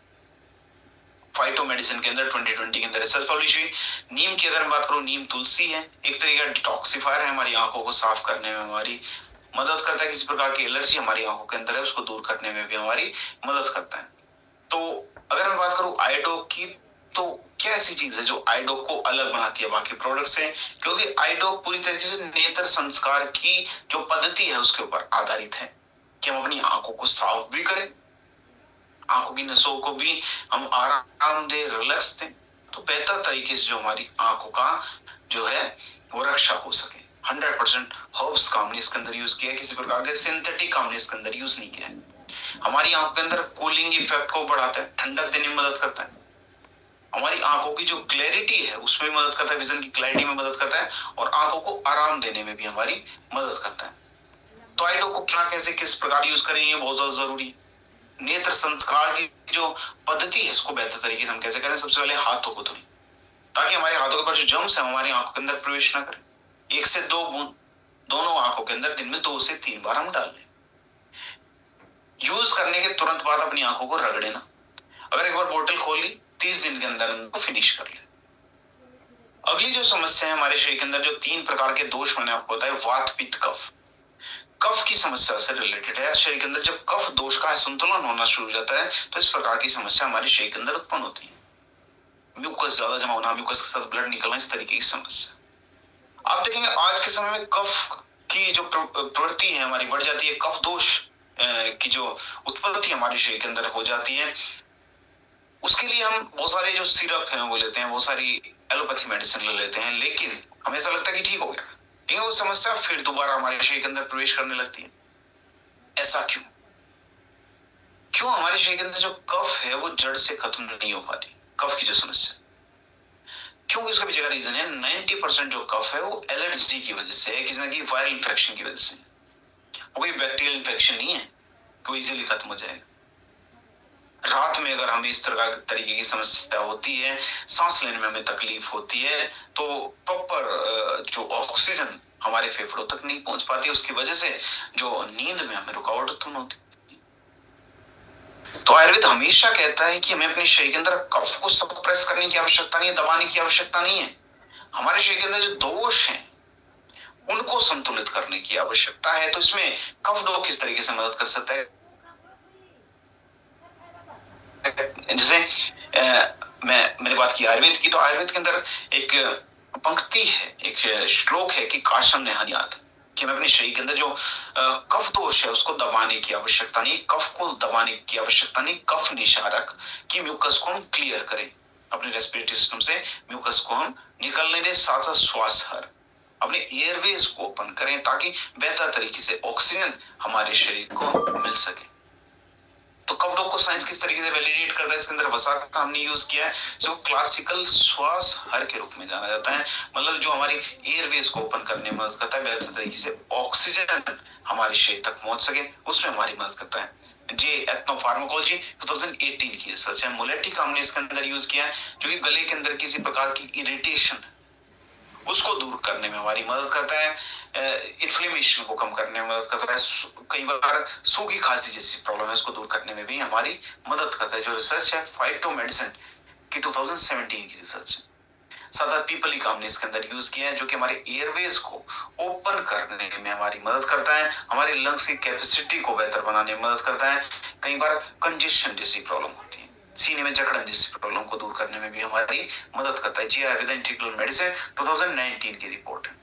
फाइटो मेडिसिन के अंदर 2020 के अंदर रिसर्च पब्लिश हुई। नीम की अगर मैं बात करूं, नीम तुलसी है, एक तरीके का डिटॉक्सिफायर है, हमारी आंखों को साफ करने में हमारी मदद करता है। किसी प्रकार की एलर्जी हमारी आंखों के अंदर है उसको दूर करने में भी हमारी मदद करता है। तो अगर मैं बात करूं आईडोक की, तो क्या ऐसी चीज है जो आईडोक को अलग बनाती है बाकी प्रोडक्ट से, क्योंकि आईडोक पूरी तरीके से नेत्र संस्कार की जो पद्धति है उसके ऊपर आधारित है कि हम अपनी आंखों को साफ भी करें, आंखों की नसों को भी हम आराम दे, रिलैक्स दें, तो बेहतर तरीके से जो हमारी आंखों का जो है वो रक्षा हो सके। 100% हर्ब्स का हमने इसके अंदर यूज किया है, किसी प्रकार के सिंथेटिक का हमने इसके अंदर यूज नहीं किया है। हमारी आंखों के अंदर कूलिंग इफेक्ट को बढ़ाता है, ठंडक देने में मदद करता है, हमारी आंखों की जो क्लैरिटी है उसमें मदद करता है, विजन की क्लैरिटी में मदद करता है, और आंखों को आराम देने में भी हमारी मदद करता है। तो आईडो को क्या कैसे किस प्रकार यूज करें ये बहुत ज्यादा जरूरी है। नेत्र संस्कार की जो पद्धति है इसको बेहतर तरीके से हम कैसे करें, सबसे पहले हाथों को धोएं ताकि हमारे हाथों के ऊपर जो जर्म्स है हमारी आंखों के अंदर प्रवेश ना करें। 1 से 2 बूंद दोनों आंखों के अंदर दिन में 2 से 3 बार हम डाल लें। यूज करने के तुरंत बाद अपनी आंखों को रगड़े ना। अगर एक बार बोतल खोली 30 दिन के अंदर उनको फिनिश कर ले। अगली जो समस्या है हमारे शरीर के अंदर, जो 3 प्रकार के दोष मैंने आपको बताया, वात पित्त कफ, कफ की समस्या से रिलेटेड है। शरीर के अंदर जब कफ दोष का असंतुलन होना शुरू हो जाता है तो इस प्रकार की समस्या हमारे शरीर के अंदर उत्पन्न होती है। म्यूकस ज्यादा जमा होना, म्यूकस के साथ ब्लड निकलना, इस तरीके की समस्या। आप देखेंगे आज के समय में कफ की जो प्रवृत्ति है हमारी बढ़ जाती है, कफ दोष की जो उत्पत्ति हमारे शरीर के अंदर हो जाती है। उसके लिए हम बहुत सारे जो सिरप हैं वो लेते हैं, बहुत सारी एलोपैथी मेडिसिन ले लेते हैं, लेकिन हमें ऐसा लगता है कि ठीक हो गया, लेकिन वो समस्या फिर दोबारा हमारे शरीर के अंदर प्रवेश करने लगती है। ऐसा क्यों? क्यों हमारे शरीर के अंदर जो कफ है वो जड़ से खत्म नहीं हो पा रही? कफ की जो समस्या, क्योंकि उसका पीछे का रीजन है 90% जो कफ है वो एलर्जी की वजह से है, किसी ना किसी वायरल इन्फेक्शन की वजह से। वो कोई बैक्टीरियल इन्फेक्शन नहीं है, कोई इजीली खत्म हो जाएगा। रात में अगर हमें इस तरीके की समस्या होती है, सांस लेने में हमें तकलीफ होती है, तो प्रॉपर जो ऑक्सीजन हमारे फेफड़ों तक नहीं पहुंच पाती, उसकी वजह से जो नींद में हमें रुकावट उत्पन्न होती है। तो आयुर्वेद हमेशा कहता है कि हमें अपने शरीर के अंदर कफ को सप्रेस करने की आवश्यकता नहीं है, दबाने की आवश्यकता नहीं है। हमारे शरीर के अंदर जो दोष हैं उनको संतुलित करने की आवश्यकता है। तो इसमें कफ डॉग किस तरीके से मदद कर सकता है? जैसे मैंने बात की आयुर्वेद की, तो आयुर्वेद के अंदर एक पंक्ति है, एक श्लोक है कि काशम ने हनियात, कि हमें अपने शरीर के अंदर जो कफ दोष है उसको दबाने की आवश्यकता नहीं, कफ को दबाने की आवश्यकता नहीं, कफ निशारक की म्यूकस को हम क्लियर करें, अपने रेस्पिरेटरी सिस्टम से म्यूकस को हम निकलने दें, साथ साथ श्वास हर अपने एयरवेज को ओपन करें ताकि बेहतर तरीके से ऑक्सीजन हमारे शरीर को मिल सके। तो कफ डॉग को साइंस किस तरीके से वैलिडेट करता है? इसके अंदर वसा का हमने यूज किया है, जो क्लासिकल श्वास हर के रूप में जाना जाता है, मतलब जो हमारी एयरवेज को ओपन करने में मदद करता है, बेहतर तरीके से ऑक्सीजन हमारे शरीर तक पहुंच सके, उसमें हमारी मदद करता है। जे एथनोफार्माकोलॉजी 2018 की रिसर्च है। मोलेटी का हमने इसके अंदर यूज किया है, जो कि गले के अंदर किसी प्रकार की इरिटेशन उसको दूर करने में हमारी मदद करता है, इन्फ्लेमेशन को कम करने में मदद करता है, कई बार सूखी खांसी जैसी प्रॉब्लम है उसको दूर करने में भी हमारी मदद करता है। जो रिसर्च है फाइटो मेडिसिन की 2017 की रिसर्च है। साथ साथ पीपली का हमने इसके अंदर यूज किया है, जो कि हमारे एयरवेज को ओपन करने में हमारी मदद करता है, हमारे लंग्स की कैपेसिटी को बेहतर बनाने में मदद करता है। कई बार कंजेशन जैसी प्रॉब्लम होती है, सीने में जकड़न जैसी प्रॉब्लम को दूर करने में भी हमारी मदद करता है। जी आयुर्वेद इंटीग्रल मेडिसिन 2019 की रिपोर्ट है।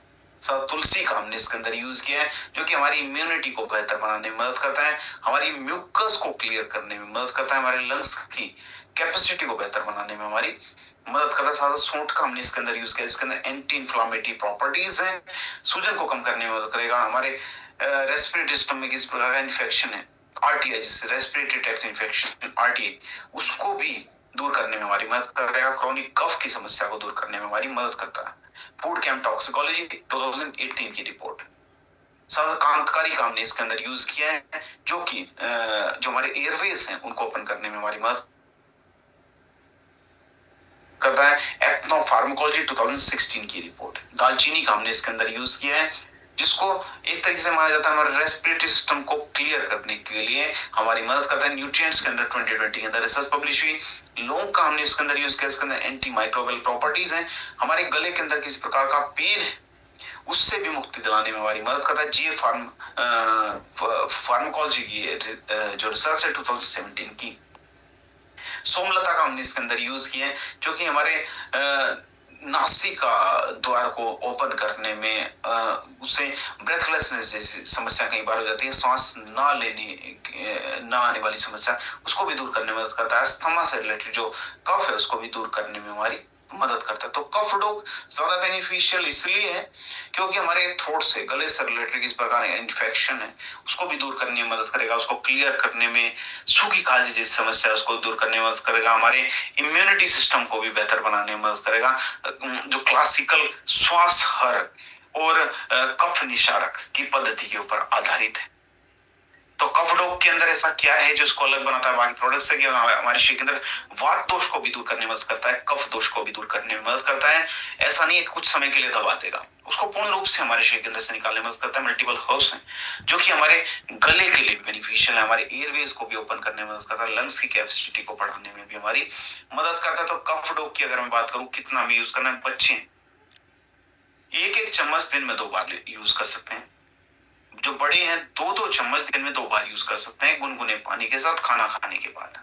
साथ तुलसी का हमने इसके अंदर यूज किया है, जो कि हमारी इम्यूनिटी को बेहतर बनाने में मदद करता है, हमारी म्यूकस को क्लियर करने में मदद करता है, हमारे लंग्स की कैपेसिटी को बेहतर बनाने में हमारी मदद करता है। साथ सूंठ का हमने इसके अंदर यूज किया, इसके अंदर एंटी इंफ्लामेटरी प्रॉपर्टीज हैं, सूजन को कम करने में मदद करेगा। हमारे रेस्पिरेटरी सिस्टम में किस प्रकार का इन्फेक्शन है, आरटीआई, जिससे रेस्पिरेटरी ट्रैक्ट इन्फेक्शन आरटीआई, उसको भी दूर करने में हमारी मदद करेगा। क्रोनिक कफ की समस्या को दूर करने में हमारी मदद करता है। फूड कैंप टॉक्सिकोलॉजी 2018 की रिपोर्ट। साथ कांतकारी का हमने इसके अंदर यूज किया है, जो कि जो हमारे एयरवेज हैं उनको ओपन करने में हमारी मदद करता है। एथनोफार्माकोलॉजी 2016 की रिपोर्ट। दालचीनी का हमने इसके अंदर यूज किया है, जिसको एक तरीके से माना जाता है हमारे रेस्पिरेटरी सिस्टम को क्लियर करने के लिए हमारी मदद करता है। न्यूट्रिएंट्स के अंदर 2020 के अंदर रिसर्च पब्लिश हुई। लौंग का हमने इसके अंदर यूज किया, इसके अंदर एंटी माइक्रोबियल प्रॉपर्टीज हैं, हमारे गले के अंदर किसी प्रकार का पेन है उससे भी मुक्ति दिलाने में हमारी मदद करता है। जी फार्माकोलॉजी की जो रिसर्च है 2017 की। सोमलता का हमने इसके अंदर यूज किया है, जो कि हमारे नासिका द्वार को ओपन करने में उससे ब्रेथलेसनेस जैसी समस्या कई बार हो जाती है, सांस ना आने वाली समस्या, उसको भी दूर करने में मदद करता है। अस्थमा से रिलेटेड जो कफ है उसको भी दूर करने में हमारी मदद करता है। तो कफ डॉग ज्यादा बेनिफिशियल इसलिए है क्योंकि हमारे थ्रोट से, गले से रिलेटेड किस प्रकार इन्फेक्शन है उसको भी दूर करने में मदद करेगा, उसको क्लियर करने में, सूखी खांसी जैसी समस्या है उसको दूर करने में मदद करेगा, हमारे इम्यूनिटी सिस्टम को भी बेहतर बनाने में मदद करेगा। जो क्लासिकल श्वास हर और कफ निशारक की पद्धति के ऊपर आधारित है। तो कफ डॉग के अंदर ऐसा क्या है जो इसको अलग बनाता है बाकी प्रोडक्ट से कि हमारे शरीर के अंदर वात दोष को भी दूर करने में मदद करता है, कफ दोष को भी दूर करने में मदद करता है। ऐसा नहीं है कुछ समय के लिए दबा देगा, उसको पूर्ण रूप से हमारे शरीर के अंदर से निकालने में मदद करता है। मल्टीपल हर्ब्स हैं जो कि हमारे गले के लिए बेनिफिशियल है, हमारे एयरवेज को भी ओपन करने में मदद करता है, लंग्स की कैपेसिटी को बढ़ाने में भी हमारी मदद करता है। तो कफ डॉग की अगर मैं बात करूं कितना हमें यूज करना है, बच्चे एक एक चम्मच दिन में 2 बार यूज कर सकते हैं, जो बड़े हैं 2-2 चम्मच दिन में 2 बार यूज कर सकते हैं गुनगुने पानी के साथ खाना खाने के बाद।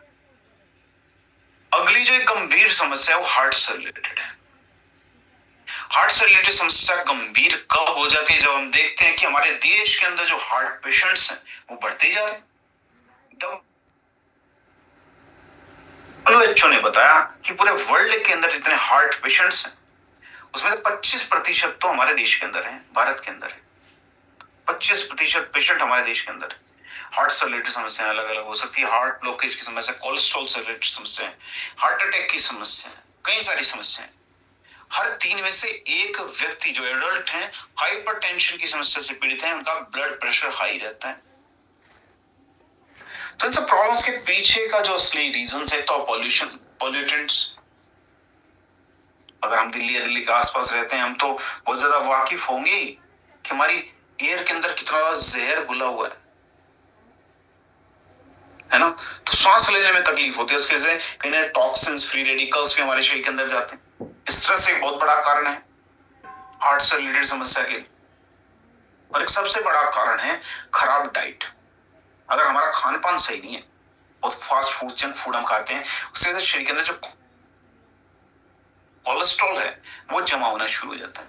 अगली जो एक गंभीर समस्या है वो हार्ट से रिलेटेड है। हार्ट से रिलेटेड समस्या गंभीर कब हो जाती है, जब हम देखते हैं कि हमारे देश के अंदर जो हार्ट पेशेंट्स हैं वो बढ़ते ही जा रहे हैं। WHO ने बताया कि पूरे वर्ल्ड के अंदर जितने हार्ट पेशेंट्स हैं उसमें 25% तो हमारे देश के अंदर है, भारत के अंदर है। 25% पेशेंट हमारे देश के अंदर है। हार्ट से रिलेटेड समस्याएं अलग अलग हो सकती है, हार्ट ब्लॉकेज की समस्या, कोलेस्ट्रॉल से रिलेटेड समस्याएं, हार्ट अटैक की समस्या, कई सारी समस्याएं। हर 3 में से एक व्यक्ति जो एडल्ट हैं हाइपरटेंशन की समस्या से पीड़ित हैं, उनका ब्लड प्रेशर हाई रहता है। तो इन सब प्रॉब्लम्स के पीछे का जो असली रीजन है तो पॉल्यूशन, पॉल्यूटेंट्स। अगर हम दिल्ली या दिल्ली के आसपास रहते हैं हम तो बहुत ज्यादा वाकिफ होंगे ही कि हमारी एयर के अंदर कितना जहर घुला हुआ है ना। तो सांस लेने में तकलीफ होती है, उसके वजह से कहीं ना टॉक्सिन्स, फ्री रेडिकल्स भी हमारे शरीर के अंदर जाते हैं। स्ट्रेस एक बहुत बड़ा कारण है हार्ट से रिलेटेड समस्या के, और एक सबसे बड़ा कारण है खराब डाइट। अगर हमारा खान पान सही नहीं है, बहुत फास्ट फूड, जंक फूड हम खाते हैं, उससे वजह से शरीर के अंदर जो कोलेस्ट्रॉल है वो जमा होना शुरू हो जाता है,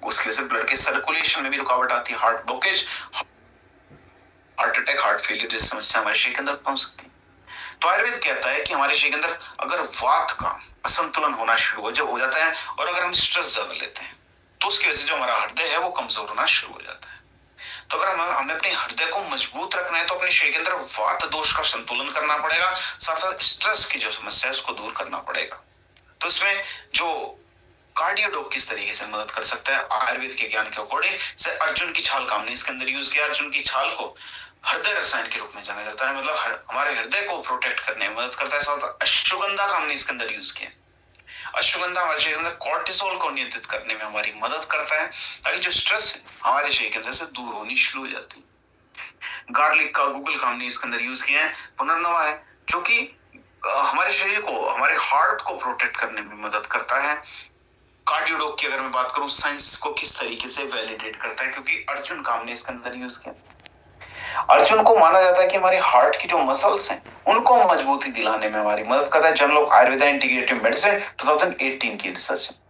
उसकी वजह से ब्लड के सर्कुलेशन में भी रुकावट आती है, heart blockage, heart attack, heart failure जैसी समस्या हमारे शरीर के अंदर पहुंच सकती है। तो आयुर्वेद कहता है कि हमारे शरीर के अंदर अगर वात का असंतुलन होना शुरू हो जाता है और अगर हम स्ट्रेस ज्यादा लेते हैं तो उसकी वजह से जो हमारा हृदय है वो कमजोर होना शुरू हो जाता है। तो अगर हमें अपने हृदय को मजबूत रखना है तो अपने शरीर के अंदर वात दोष का संतुलन करना पड़ेगा, साथ साथ स्ट्रेस की जो समस्या है उसको दूर करना पड़ेगा। तो इसमें जो कार्डियोडोक किस तरीके से मदद कर सकता है, आयुर्वेद के ज्ञान के अकॉर्डिंग से अर्जुन की छाल का हमने इसके अंदर यूज किया। अर्जुन की छाल को हृदय रसायन के रूप में जाना जाता है, मतलब हमारे हृदय को प्रोटेक्ट करने में मदद करता है। साथ अश्वगंधा का हमने इसके अंदर यूज किया। अश्वगंधा हमारे शरीर के अंदर कॉर्टिसोल को नियंत्रित करने में हमारी मदद करता है, ताकि जो स्ट्रेस है हमारे शरीर के अंदर से दूर होनी शुरू हो जाती है। गार्लिक का, गूगल का हमने इसके अंदर यूज किया है। पुनर्नवा है जो कि हमारे शरीर को, हमारे हार्ट को प्रोटेक्ट करने में मदद करता है। कार्डियोडोक की अगर मैं बात करूं, साइंस को किस तरीके से वैलिडेट करता है, क्योंकि अर्जुन का हमने इसके अंदर यूज किया। अर्जुन को माना जाता है कि हमारे हार्ट की जो मसल्स हैं उनको मजबूती दिलाने में हमारी मदद करता है। Journal of Ayurveda integrative medicine 2018 की रिसर्च है।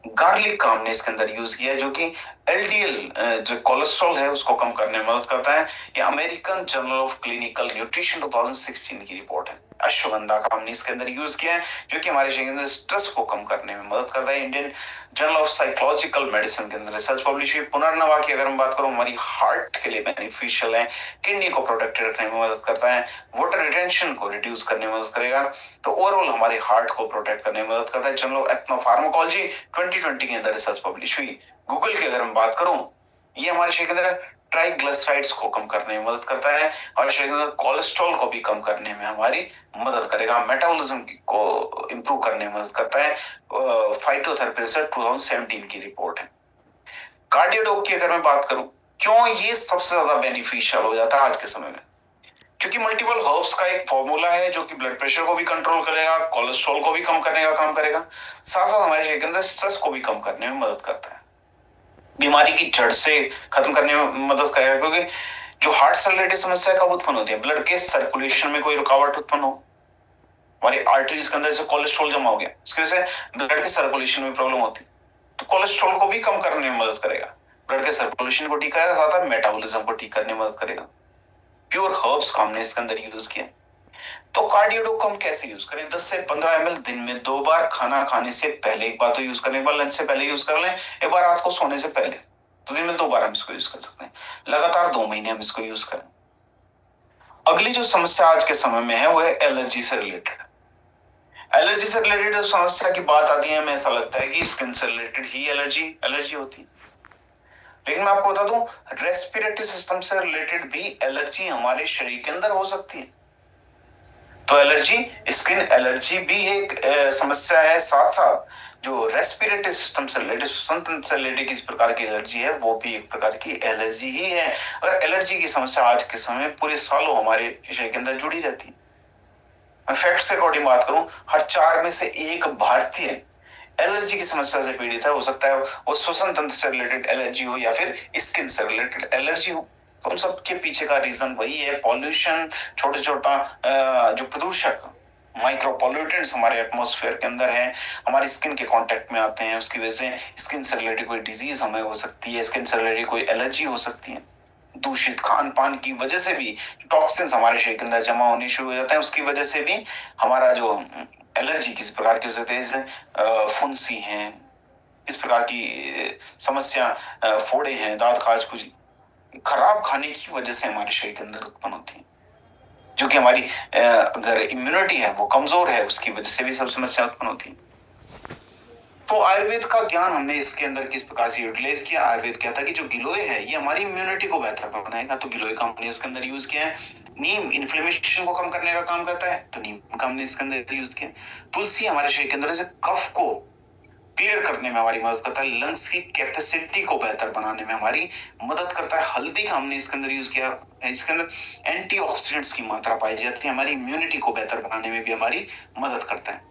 गार्लिक का हमने इसके अंदर यूज किया है जो कि एलडीएल जो कोलेस्ट्रॉल है उसको कम करने में मदद करता है। ये American journal of clinical nutrition 2016 की रिपोर्ट है। अश्वगंधा का हमने इसके अंदर यूज किया है जो कि हमारे शरीर के अंदर स्ट्रेस को कम करने में मदद करता है। Indian journal of psychological medicine के अंदर रिसर्च पब्लिश हुई। पुनर्नवा की अगर मैं बात करूं, हमारी हार्ट के लिए बेनिफिशियल है, किडनी को प्रोटेक्ट रखने में मदद करता है, वाटर रिटेंशन को रिड्यूस करने में मदद करेगा, तो ओवरऑल हमारे हार्ट को प्रोटेक्ट करने में मदद करता है। जर्नल ऑफ एथनोफार्माकोलॉजी 2020 के अंदर रिसर्च पब्लिश हुई। गूगल की अगर मैं बात करूं, ये हमारे शरीर के अंदर ट्राइग्लिसराइड्स को कम करने में मदद करता है, हमारे शरीर के अंदर कोलेस्ट्रॉल को भी कम करने में हमारी मदद करेगा, मेटाबॉलिज्म को इंप्रूव करने में मदद करता है। फाइटोथेरेपी रिसर्च 2017 की रिपोर्ट है। कार्डियोडोक की अगर मैं बात करूं, क्यों ये सबसे ज्यादा बेनिफिशियल हो जाता है आज के समय में, क्योंकि मल्टीपल हर्ब्स का एक फॉर्मूला है जो कि ब्लड प्रेशर को भी कंट्रोल करेगा, कोलेस्ट्रॉल को भी कम करने का काम करेगा, साथ साथ हमारे शरीर के अंदर स्ट्रेस को भी कम करने में मदद करता है, बीमारी की जड़ से खत्म करने में मदद करेगा। क्योंकि जो हार्ट से रिलेटेड समस्या कब उत्पन्न होती है, ब्लड के सर्कुलेशन में कोई रुकावट उत्पन्न हो, हमारी आर्टरीज के अंदर से कोलेस्ट्रॉल जमा हो गया, इसकी वजह से ब्लड के सर्कुलेशन में प्रॉब्लम होती है, तो कोलेस्ट्रॉल को भी कम करने में मदद करेगा, ब्लड के सर्कुलेशन को ठीक करेगा, साथ साथ मेटाबॉलिज्म को ठीक करने में मदद करेगा। प्योर हर्ब्स का हमने इसके अंदर यूज किया। तो कार्डियोडोक हम कैसे यूज करें, 10 से 15 ml दिन में 2 बार, खाना खाने से पहले एक बार तो यूज करें, एक बार लंच से पहले यूज कर लें, एक बार रात को सोने से पहले, तो दिन में 2 बार हम इसको यूज कर सकते हैं। लगातार 2 महीने हम इसको यूज करें। अगली जो समस्या आज के समय में है वो है एलर्जी से रिलेटेड। एलर्जी से रिलेटेड जो समस्या की बात आती है, हमें ऐसा लगता है कि स्किन से रिलेटेड ही एलर्जी होती है। लेकिन मैं आपको बता दूं, रेस्पिरेटरी सिस्टम से रिलेटेड भी एलर्जी हमारे शरीर के अंदर हो सकती है। तो एलर्जी, स्किन एलर्जी भी एक समस्या है। साथ साथ जो रेस्पिरेटरी सिस्टम से रिलेटेड, श्वसन तंत्र से रिलेटेड किस प्रकार की एलर्जी है, वो भी एक प्रकार की एलर्जी ही है। और एलर्जी की समस्या आज के समय में पूरे सालों हमारे शरीर के अंदर जुड़ी रहती है। मैं फैक्ट से अकॉर्डिंग बात करूं, हर 4 में से एक भारतीय एलर्जी की समस्या से पीड़ित है। हो सकता है वो श्वसन तंत्र से रिलेटेड एलर्जी हो या फिर स्किन से रिलेटेड एलर्जी हो। तो उन सब के पीछे का रीजन वही है, पॉल्यूशन, छोटे छोटा जो प्रदूषक, माइक्रो पॉल्यूटेंट्स हमारे एटमॉस्फेयर के अंदर है, हमारी स्किन के कांटेक्ट में आते हैं। उसकी वजह से स्किन से रिलेटेड कोई डिजीज हमें हो सकती है, स्किन से रिलेटेड कोई एलर्जी हो सकती है। दूषित खान पान की वजह से भी टॉक्सिन्स हमारे शरीर के अंदर जमा होने शुरू हो जाते हैं। उसकी वजह से भी हमारा जो एलर्जी किस प्रकार की हो सकती है, जैसे फुंसी है, इस प्रकार की समस्या, फोड़े हैं, दांत खाज, कुछ खराब खाने की वजह से हमारे शरीर के अंदर उत्पन्न होती है। जो कि हमारी अगर इम्यूनिटी है वो कमजोर है, उसकी वजह से भी सब समस्या उत्पन्न होती है। तो आयुर्वेद का ज्ञान हमने इसके अंदर किस प्रकार से यूटिलाइज किया। आयुर्वेद कहता है कि जो गिलोय है ये हमारी इम्यूनिटी को बेहतर बनाएगा, तो गिलोय का हमने इसके अंदर यूज किया है। नीम इन्फ्लेमेशन को कम करने का काम करता है, तो नीम का हमने इसके अंदर यूज किया। तुलसी हमारे शरीर के अंदर से कफ को क्लियर करने में हमारी मदद करता है, लंग्स की कैपेसिटी को बेहतर बनाने में हमारी मदद करता है। हल्दी का हमने इसके अंदर यूज किया है, इसके अंदर एंटीऑक्सीडेंट्स की मात्रा पाई जाती है, हमारी इम्यूनिटी को बेहतर बनाने में भी हमारी मदद करता है।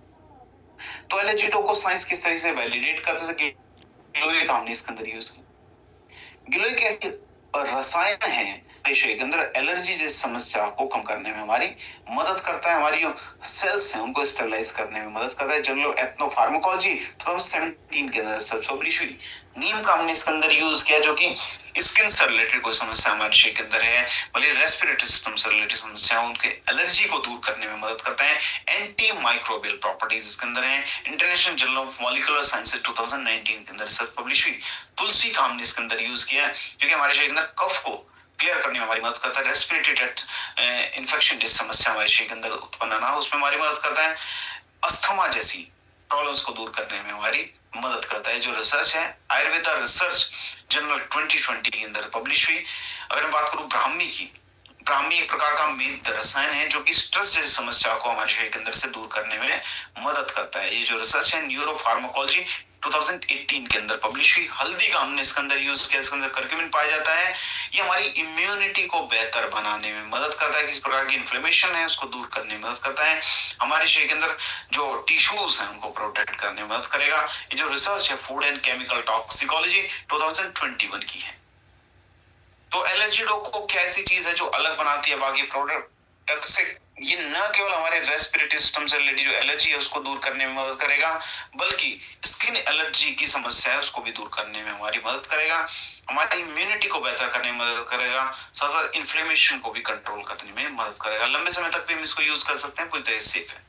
तो एलर्जी को साइंस किस तरह से वैलिडेट करता है कि गिलोय का हमने इसके अंदर यूज किया। गिलोय के ऐसे रसायन है शरीर के अंदर एलर्जी जैसी समस्या को कम करने में हमारी मदद करता है, हमारी जो सेल्स हैं उनको स्टेरलाइज करने में मदद करता है। जर्नल ऑफ एथनोफार्माकोलॉजी 2017 के अंदर पब्लिश हुई। नीम का हमने इसके अंदर यूज किया, जो कि स्किन से रिलेटेड कोई समस्या हमारे शरीर के अंदर है, भले रेस्पिरेटरी सिस्टम से रिलेटेड समस्या है, उनके एलर्जी को दूर करने में मदद करता है। एंटी माइक्रोबियल प्रॉपर्टीज इसके अंदर है। International journal of molecular sciences 2019 के अंदर रिसर्च पब्लिश हुई। तुलसी का हमने इसके अंदर यूज किया, जो कि हमारे शरीर के अंदर कफ को क्लियर करने में हमारी मदद करता है। रेस्पिरेटरी ट्रैक्ट इन्फेक्शन जैसी समस्या हमारे शरीर के अंदर उत्पन्न ना हो, उसमें हमारी मदद करता है। अस्थमा जैसी प्रॉब्लम्स को दूर करने में हमारी मदद करता है। जो रिसर्च है आयुर्वेदा रिसर्च जर्नल 2020 के अंदर पब्लिश हुई। अगर मैं बात करूं ब्राह्मी की, ब्राह्मी एक प्रकार का मेद रसायन है जो कि स्ट्रेस जैसी समस्या को हमारे शरीर के अंदर से दूर करने में मदद करता है। ये जो रिसर्च है न्यूरोफार्माकोलॉजी 2018 के अंदर पब्लिश हुई। हल्दी का हमने इसके अंदर यूज किया, इसके अंदर करक्यूमिन पाया जाता है। ये हमारी इम्यूनिटी को बेहतर बनाने में मदद करता है, किस प्रकार की इन्फ्लेमेशन है उसको दूर करने में मदद करता है। हमारे शरीर के अंदर जो टिश्यूज हैं उनको प्रोटेक्ट करने में मदद करेगा। ये जो रिसर्च है फूड एंड केमिकल टॉक्सिकोलॉजी 2021 की है। तो एलर्जी रोग को क्या ऐसी चीज है जो अलग बनाती है बाकी प्रोडक्ट से। ये न केवल हमारे रेस्पिरेटरी सिस्टम से रिलेटेड जो एलर्जी है उसको दूर करने में मदद करेगा, बल्कि स्किन एलर्जी की समस्या है उसको भी दूर करने में हमारी मदद करेगा, हमारी इम्यूनिटी को बेहतर करने में मदद करेगा, साथ साथ इन्फ्लेमेशन को भी कंट्रोल करने में मदद करेगा। लंबे समय तक भी हम इसको यूज कर सकते हैं, पूरी तरह सेफ है।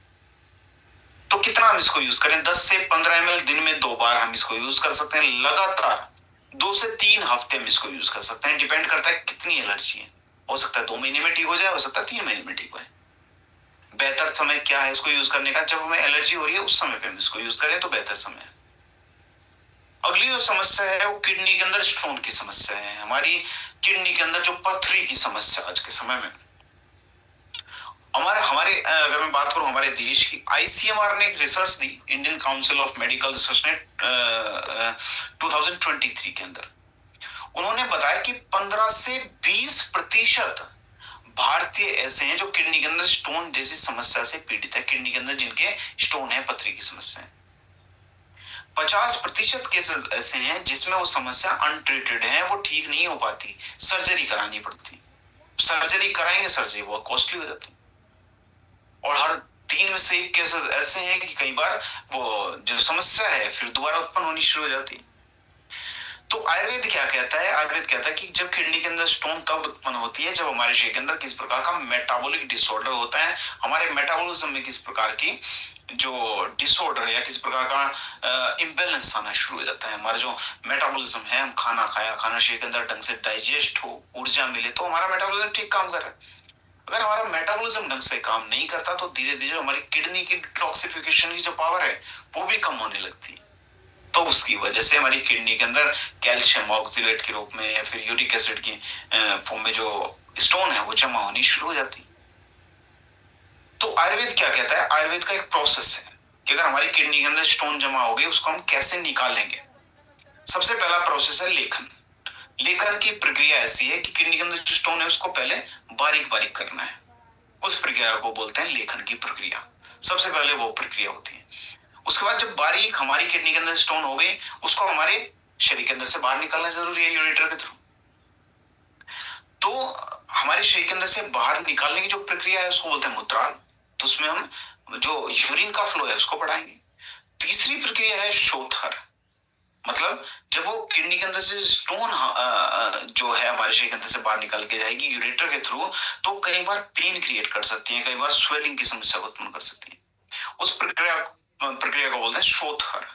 तो कितना हम इसको यूज करें? 10 से 15 ml दिन में 2 बार हम इसको यूज कर सकते हैं। लगातार 2 से 3 हफ्ते में इसको यूज कर सकते हैं। डिपेंड करता है कितनी एलर्जी है। हो सकता है 2 महीने में ठीक हो जाए, हो सकता है 3 महीने में ठीक हो जाए। बेहतर समय क्या है इसको यूज करने का? जब हमें एलर्जी हो रही है उस समय पे हम इसको यूज करें तो बेहतर समय है। अगली जो समस्या है वो किडनी के अंदर स्टोन की समस्या है। हमारी किडनी के अंदर जो पथरी की समस्या आज के समय में, हमारे हमारे अगर मैं बात करूं हमारे देश की, आईसीएमआर ने एक research the, Indian council of medical research ने 2023 के अंदर उन्होंने बताया कि 15 से 20% भारतीय ऐसे हैं जो किडनी के अंदर स्टोन जैसी समस्या से पीड़ित है। किडनी के अंदर जिनके स्टोन है, पथरी की समस्या है। 50% केसेस ऐसे हैं जिसमें वो समस्या अनट्रीटेड है, वो ठीक नहीं हो पाती, सर्जरी करानी पड़ती। सर्जरी कराएंगे, सर्जरी बहुत कॉस्टली हो जाती। और हर 3 में से 1 केसेस ऐसे हैं कि कई बार वो जो समस्या है फिर दोबारा उत्पन्न होनी शुरू हो जाती है। तो आयुर्वेद क्या कहता है? आयुर्वेद कहता है कि जब किडनी के अंदर स्टोन तब उत्पन्न होती है जब हमारे शरीर के अंदर किस प्रकार का मेटाबॉलिक डिसऑर्डर होता है, हमारे मेटाबॉलिज्म में किस प्रकार की जो डिसऑर्डर या किसी प्रकार का इम्बैलेंस आना शुरू हो जाता है। हमारा जो मेटाबॉलिज्म है, हम खाना खाया, खाना शरीर के अंदर ढंग से डाइजेस्ट हो, ऊर्जा मिले, तो हमारा मेटाबॉलिज्म ठीक काम कर रहा है। अगर हमारा मेटाबॉलिज्म ढंग से काम नहीं करता तो धीरे धीरे हमारी किडनी की डिटॉक्सिफिकेशन की जो पावर है वो भी कम होने लगती है। तो उसकी वजह से हमारी किडनी के अंदर कैल्शियम ऑक्सीलेट के रूप में या फिर यूरिक एसिड की फॉर्म में जो स्टोन है वो जमा होनी शुरू हो जाती है। तो आयुर्वेद क्या कहता है, आयुर्वेद का एक प्रोसेस है कि अगर हमारी किडनी के अंदर स्टोन जमा हो गए उसको हम कैसे निकालेंगे। सबसे पहला प्रोसेस है लेखन। लेखन की प्रक्रिया ऐसी है कि किडनी के अंदर जो स्टोन है उसको पहले बारीक बारीक करना है, उस प्रक्रिया को बोलते हैं लेखन की प्रक्रिया। सबसे पहले वो प्रक्रिया होती है। उसके बाद जब बारीक हमारी किडनी के अंदर स्टोन हो गई उसको हमारे शरीर के अंदर से बाहर निकालना जरूरी है यूरेटर के थ्रू। तो हमारे शरीर के अंदर से बाहर निकालने की जो प्रक्रिया है उसको बोलते हैं मूत्राल। तो उसमें हम जो यूरिन का फ्लो है उसको बढ़ाएंगे। तीसरी प्रक्रिया है शोथर, मतलब जब वो किडनी के अंदर से स्टोन जो है हमारे शरीर के अंदर से बाहर निकल के जाएगी यूरेटर के थ्रू, तो कई बार पेन क्रिएट कर सकती है, कई बार स्वेलिंग की समस्या को उत्पन्न कर सकती है। उस प्रक्रिया को बोलते हैं शोथर।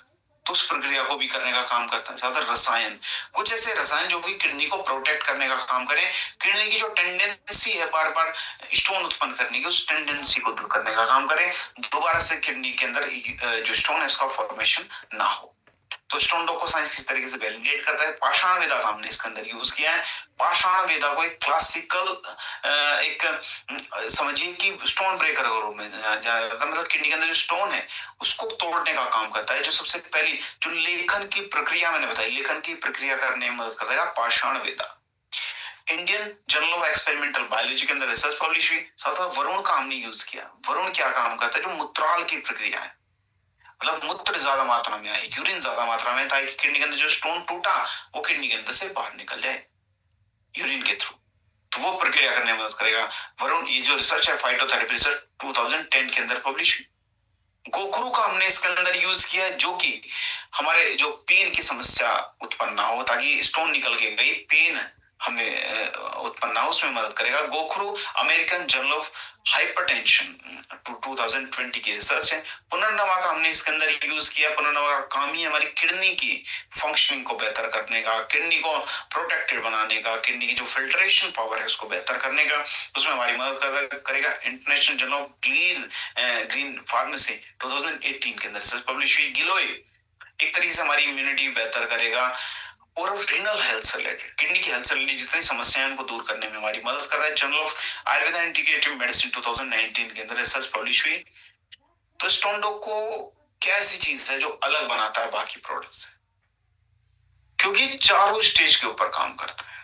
तो उस प्रक्रिया को भी करने का काम करता है। ज्यादा रसायन, कुछ ऐसे रसायन जो कि किडनी को प्रोटेक्ट करने का काम करें, किडनी की जो टेंडेंसी है बार बार स्टोन उत्पन्न करने की, उस टेंडेंसी को दूर करने का काम करें, दोबारा से किडनी के अंदर जो स्टोन है उसका फॉर्मेशन ना हो। तो स्टोन डॉग को साइंस किस तरीके से वैलिडेट करता है, पाषाण वेदा का हमने इसके अंदर यूज किया है। पाषाण वेदा को एक क्लासिकल एक समझिए कि स्टोन ब्रेकर के रूप में जाना जाता है। मतलब किडनी के अंदर जो स्टोन है उसको तोड़ने का काम करता है। जो सबसे पहली जो लेखन की प्रक्रिया मैंने बताई, लेखन की प्रक्रिया करने में मदद करता है पाषाण वेदा। Indian journal of experimental biology के अंदर रिसर्च पब्लिश हुई। साथ वरुण का हमने यूज किया। वरुण क्या काम करता है, जो मूत्राल की प्रक्रिया है, मतलब मूत्र ज्यादा मात्रा में आए, यूरिन ज्यादा मात्रा में, ताकि किडनी के अंदर जो स्टोन टूटा वो किडनी के अंदर से बाहर निकल जाए यूरिन के थ्रू। तो वो प्रक्रिया करने में मदद करेगा वरुण। ये जो रिसर्च है फाइटोथेरेपी रिसर्च 2010 के अंदर पब्लिश हुई। गोखरू का हमने इसके अंदर यूज किया है, जो कि हमारे जो पेन की समस्या उत्पन्न ना हो, ताकि स्टोन निकल के गई पेन हमें उत्पन्न ना हो, उसमें मदद करेगा गोखरू। अमेरिकन जर्नल ऑफ हाइपरटेंशन 2020 की रिसर्च है। पुनर्नवा का हमने इसके अंदर यूज किया। पुनर्नवा का काम ही हमारी किडनी की फंक्शनिंग को बेहतर करने का, किडनी को प्रोटेक्टेड बनाने का, किडनी की जो फिल्ट्रेशन पावर है उसको बेहतर करने का, उसमें हमारी मदद करेगा। International journal of green pharmacy 2018 के अंदर रिसर्च पब्लिश हुई। गिलोय एक तरीके से हमारी इम्यूनिटी बेहतर करेगा। और रीनल हेल्थ से रिलेटेड, किडनी की हेल्थ से रिलेटेड जितनी समस्याएं उनको दूर करने में हमारी मदद कर रहा है। Journal of Ayurveda and integrative medicine 2019 के अंदर रिसर्च पब्लिश हुई। तो स्टोन डॉग को क्या ऐसी चीज है जो अलग बनाता है बाकी प्रोडक्ट से, क्योंकि चारों स्टेज के ऊपर काम करता है।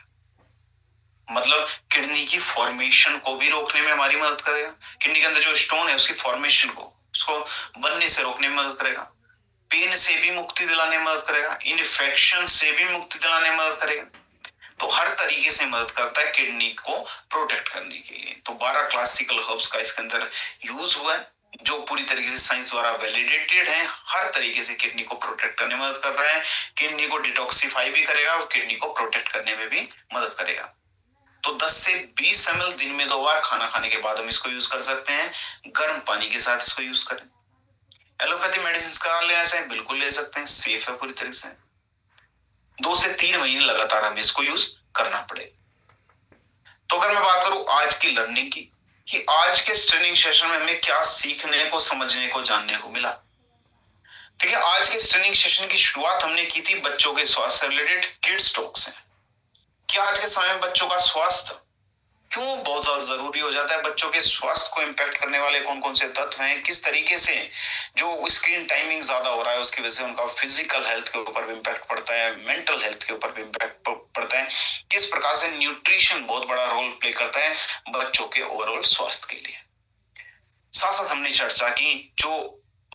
मतलब किडनी की फॉर्मेशन को भी रोकने में हमारी मदद करेगा, किडनी के अंदर जो स्टोन है उसकी फॉर्मेशन को, उसको बनने से रोकने में मदद करेगा, पेन से भी मुक्ति दिलाने में मदद करेगा, इन्फेक्शन से भी मुक्ति दिलाने में मदद करेगा। तो हर तरीके से मदद करता है किडनी को प्रोटेक्ट करने के लिए। तो 12 क्लासिकल हर्ब्स का इसके अंदर यूज हुआ है, जो पूरी तरीके से साइंस द्वारा वैलिडेटेड है। हर तरीके से किडनी को प्रोटेक्ट करने में मदद करता है, किडनी को डिटॉक्सिफाई भी करेगा और किडनी को प्रोटेक्ट करने में भी मदद करेगा। तो 10 से 20 ml दिन में 2 बार खाना खाने के बाद हम इसको यूज कर सकते हैं। गर्म पानी के साथ इसको यूज करें। एलोपैथी मेडिसिन का लेना चाहे बिल्कुल ले सकते हैं, सेफ है पूरी तरीके से। 2 से 3 महीने लगातार हमें इसको यूज करना पड़े। तो अगर मैं बात करूं आज की लर्निंग की, कि आज के ट्रेनिंग सेशन में हमें क्या सीखने को, समझने को, जानने को मिला। देखिए, आज के ट्रेनिंग सेशन की शुरुआत हमने की थी बच्चों के स्वास्थ्य से रिलेटेड किड्स टॉक से, कि आज के समय में बच्चों का स्वास्थ्य क्यों बहुत ज्यादा जरूरी हो जाता है, बच्चों के स्वास्थ्य को इम्पैक्ट करने वाले कौन कौन से तत्व हैं, किस तरीके से जो स्क्रीन टाइमिंग ज्यादा हो रहा है उसकी वजह से उनका फिजिकल हेल्थ के ऊपर भी इम्पैक्ट पड़ता है, मेंटल हेल्थ के ऊपर भी इम्पैक्ट पड़ता है, किस प्रकार से न्यूट्रिशन बहुत बड़ा रोल प्ले करता है बच्चों के ओवरऑल स्वास्थ्य के लिए। साथ साथ हमने चर्चा की जो